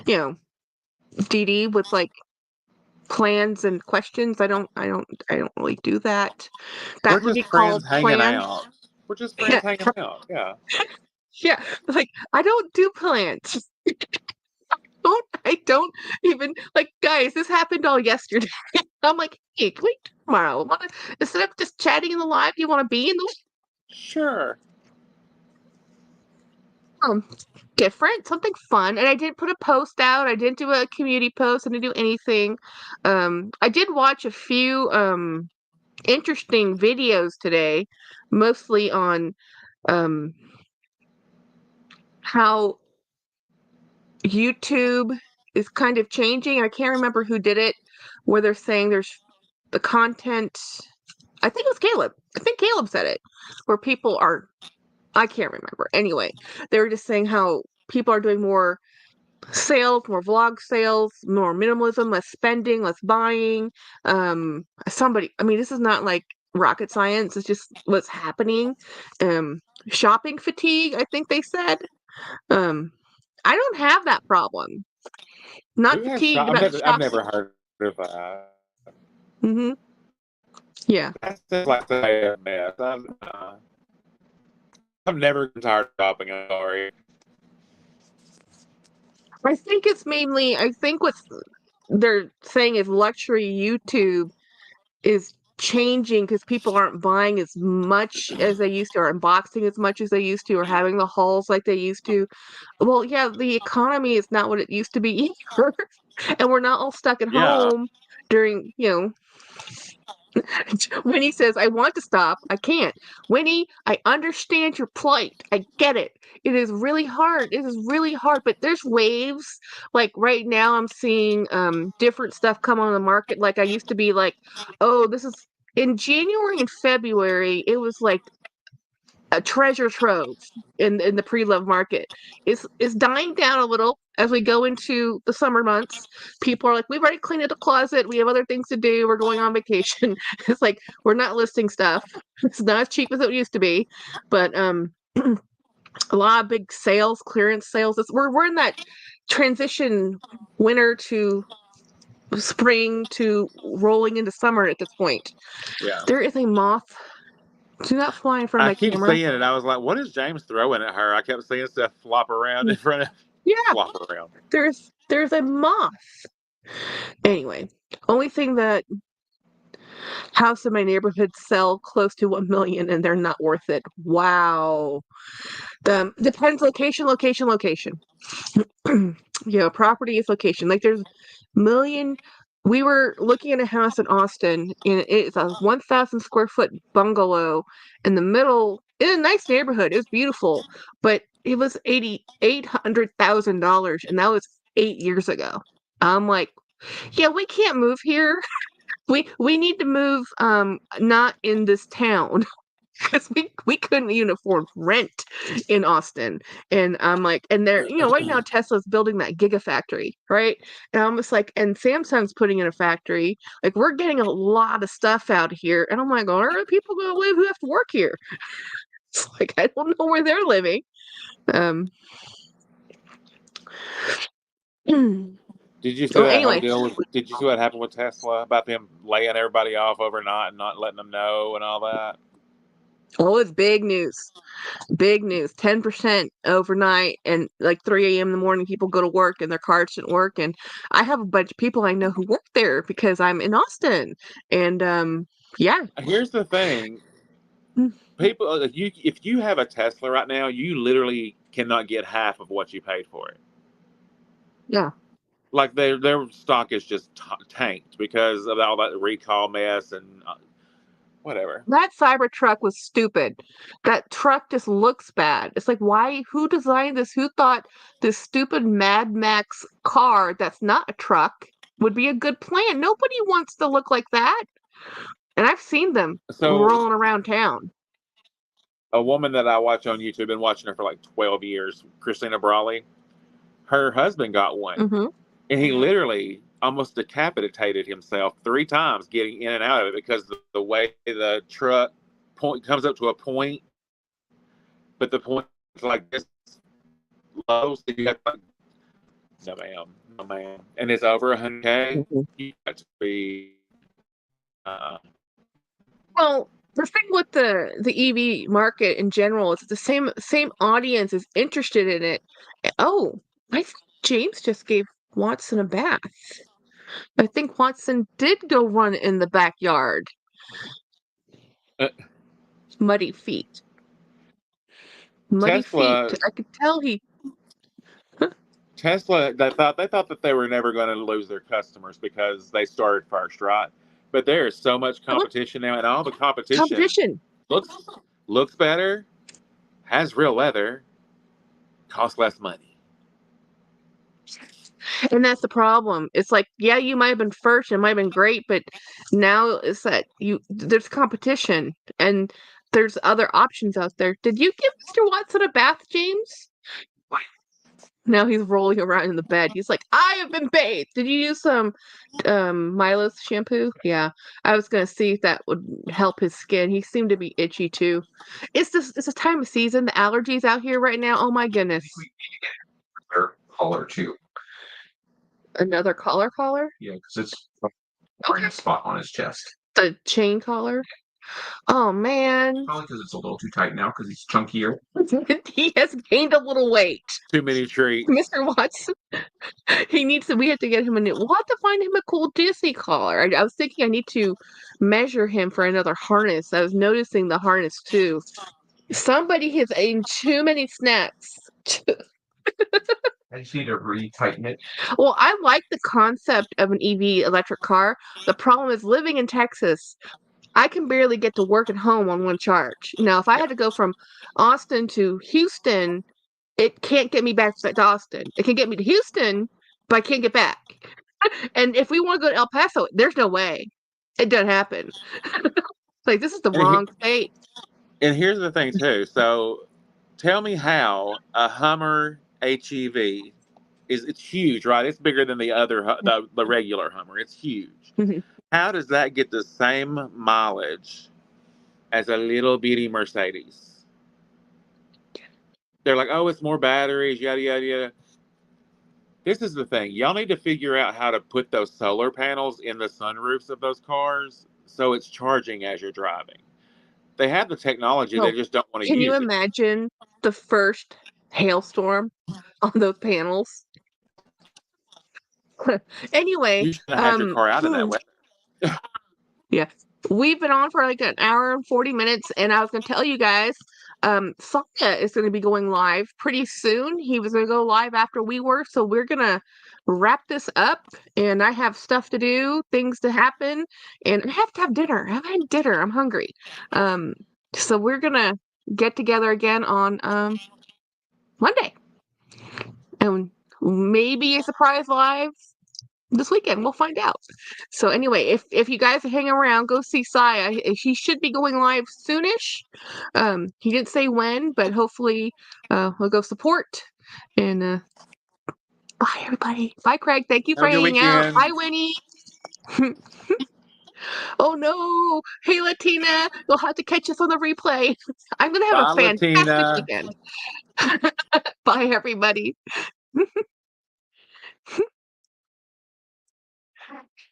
you know, Dee Dee with like plans and questions. I don't really do that.
We're
That would
just
be called
friends hanging
plan.
out. We're just
Yeah.
friends hanging out. Yeah.
Yeah. Like I don't do plans. I don't even like guys, this happened all yesterday. I'm like, hey, can we do tomorrow? Instead of just chatting in the live, you want to be in the
Sure.
um different, something fun. And I didn't put a post out. I didn't do a community post. I didn't do anything. I did watch a few interesting videos today, mostly on um how YouTube is kind of changing. I can't remember who did it, where they're saying there's the content. I think it was Caleb. I think Caleb said it, where people are. I can't remember. Anyway, they were just saying how people are doing more sales, more vlog sales, more minimalism, less spending, less buying. I mean, this is not like rocket science. It's just what's happening. Shopping fatigue. I think they said. Um, I don't have that problem. Not
Who has
fatigue,
shop?
not
I've
shopping.
never heard of that.
Hmm. Yeah.
That's just like say a mess. I've never been tired of shopping. I'm sorry.
I think it's mainly, I think what they're saying is luxury YouTube is changing because people aren't buying as much as they used to, or unboxing as much as they used to, or having the hauls like they used to. Well, yeah, the economy is not what it used to be either. And we're not all stuck at
Yeah.
home during, Winnie says, I want to stop. I can't. Winnie, I understand your plight. I get it. It is really hard. It is really hard, but there's waves. Like right now I'm seeing different stuff come on the market. Like I used to be like, oh, this is in January and February, it was like a treasure trove in the pre-love market. It's dying down a little as we go into the summer months. People are like, we've already cleaned out the closet. We have other things to do. We're going on vacation. It's like we're not listing stuff. It's not as cheap as it used to be, but a lot of big sales, clearance sales. We're in that transition winter to spring to rolling into summer at this point.
Yeah.
There is a moth. Do not fly in front of
I
my
keep
camera.
seeing it. I was like, what is James throwing at her? I kept seeing stuff flop around in front of
Yeah,
flop around.
there's a moth. Anyway, only thing that house in my neighborhood sell close to 1 million and they're not worth it. Wow. Depends location. Property is location. Like there's million. We were looking at a house in Austin, and it's a 1,000 square foot bungalow in the middle in a nice neighborhood. It was beautiful, but it was $800,000, and that was 8 years ago. I'm like, yeah, we can't move here. We need to move not in this town. Because we couldn't even afford rent in Austin. And I'm like, and they're, right now Tesla's building that gigafactory, right? And I'm just like, and Samsung's putting in a factory. Like, we're getting a lot of stuff out here. And I'm like, where are people going to live who have to work here? It's like, I don't know where they're living.
Did you see
Well,
that whole
anyway,
deal? Did you see what happened with Tesla about them laying everybody off overnight and not letting them know and all that?
oh, it's big news. Big news. 10% overnight, and like 3 a.m. in the morning, people go to work and their cars didn't work. And I have a bunch of people I know who work there because I'm in Austin. And yeah.
Here's the thing.
Mm.
People, if you have a Tesla right now, you literally cannot get half of what you paid for it.
Yeah.
Like their stock is just tanked because of all that recall mess and whatever.
That Cybertruck was stupid. That truck just looks bad. It's like, why? Who designed this? Who thought this stupid Mad Max car that's not a truck would be a good plan? Nobody wants to look like that. And I've seen them
So
rolling around town.
a woman that I watch on YouTube, been watching her for like 12 years, Christina Brawley, her husband got one.
Mm-hmm.
And he literally almost decapitated himself 3 times getting in and out of it because the way the truck comes up to a point, but the point is like this low, so you have to, no ma'am, and it's over 100K.
Mm-hmm.
You got to be.
Well, the thing with the EV market in general is the same audience is interested in it. Oh, I think James just gave Watson a bath. I think Watson did go run in the backyard. Muddy feet. Muddy
Tesla,
feet. I could tell he.
Tesla, they thought that they were never going to lose their customers because they started first, right? But there is so much competition now, and all the competition looks better, has real leather, costs less money.
And that's the problem. It's like, yeah, you might have been first, it might have been great, but now it's that there's competition and there's other options out there. Did you give Mr. Watson a bath, James? Now he's rolling around in the bed. He's like, I have been bathed. Did you use some Milo's shampoo? Yeah. I was gonna see if that would help his skin. He seemed to be itchy too. It's a time of season. The allergies out here right now. Oh my goodness.
Another collar too.
Another collar?
Yeah, because it's a
Okay.
spot on his chest.
The chain collar? Oh man.
Probably because it's a little too tight now because he's chunkier.
He has gained a little weight.
Too many treats.
Mr. Watson. We have to get him we'll have to find him a cool Disney collar. I was thinking I need to measure him for another harness. I was noticing the harness too. Somebody has eaten too many snacks.
I just need to retighten it.
Well, I like the concept of an EV electric car. The problem is living in Texas, I can barely get to work and home on one charge. Now, if I
Yeah.
had to go from Austin to Houston, it can't get me back to Austin. It can get me to Houston, but I can't get back. And if we want to go to El Paso, there's no way. It doesn't happen. Like, this is the
And, he,
wrong state.
and here's the thing too. So, tell me how a Hummer HEV it's huge, right? It's bigger than the regular Hummer. It's huge.
Mhm.
How does that get the same mileage as a little bitty Mercedes? They're like, oh, it's more batteries, yada yada yada. This is the thing. Y'all need to figure out how to put those solar panels in the sunroofs of those cars so it's charging as you're driving. They have the technology, they
Oh,
just don't want to
can you
use it.
imagine the first hailstorm on those panels? Anyway,
You should have had your car out in that weather.
yeah, we've been on for like an hour and 40 minutes, and I was going to tell you guys, Saya is going to be going live pretty soon. He was going to go live after we were, so we're going to wrap this up, and I have stuff to do, things to happen, and I have to have dinner. I haven't had dinner. I'm hungry. Um, so we're going to get together again on Monday, and maybe a surprise live this weekend. We'll find out. So anyway, if you guys are hanging around, go see Saya. He should be going live soonish. He didn't say when, but hopefully we'll go support. And bye everybody. Bye Craig. Thank you
Have
for
a good
hanging out.
weekend.
Bye Winnie. Oh no. Hey Latina, you'll have to catch us on the replay. I'm gonna have a
Bye,
fantastic
Latina.
weekend. Bye everybody.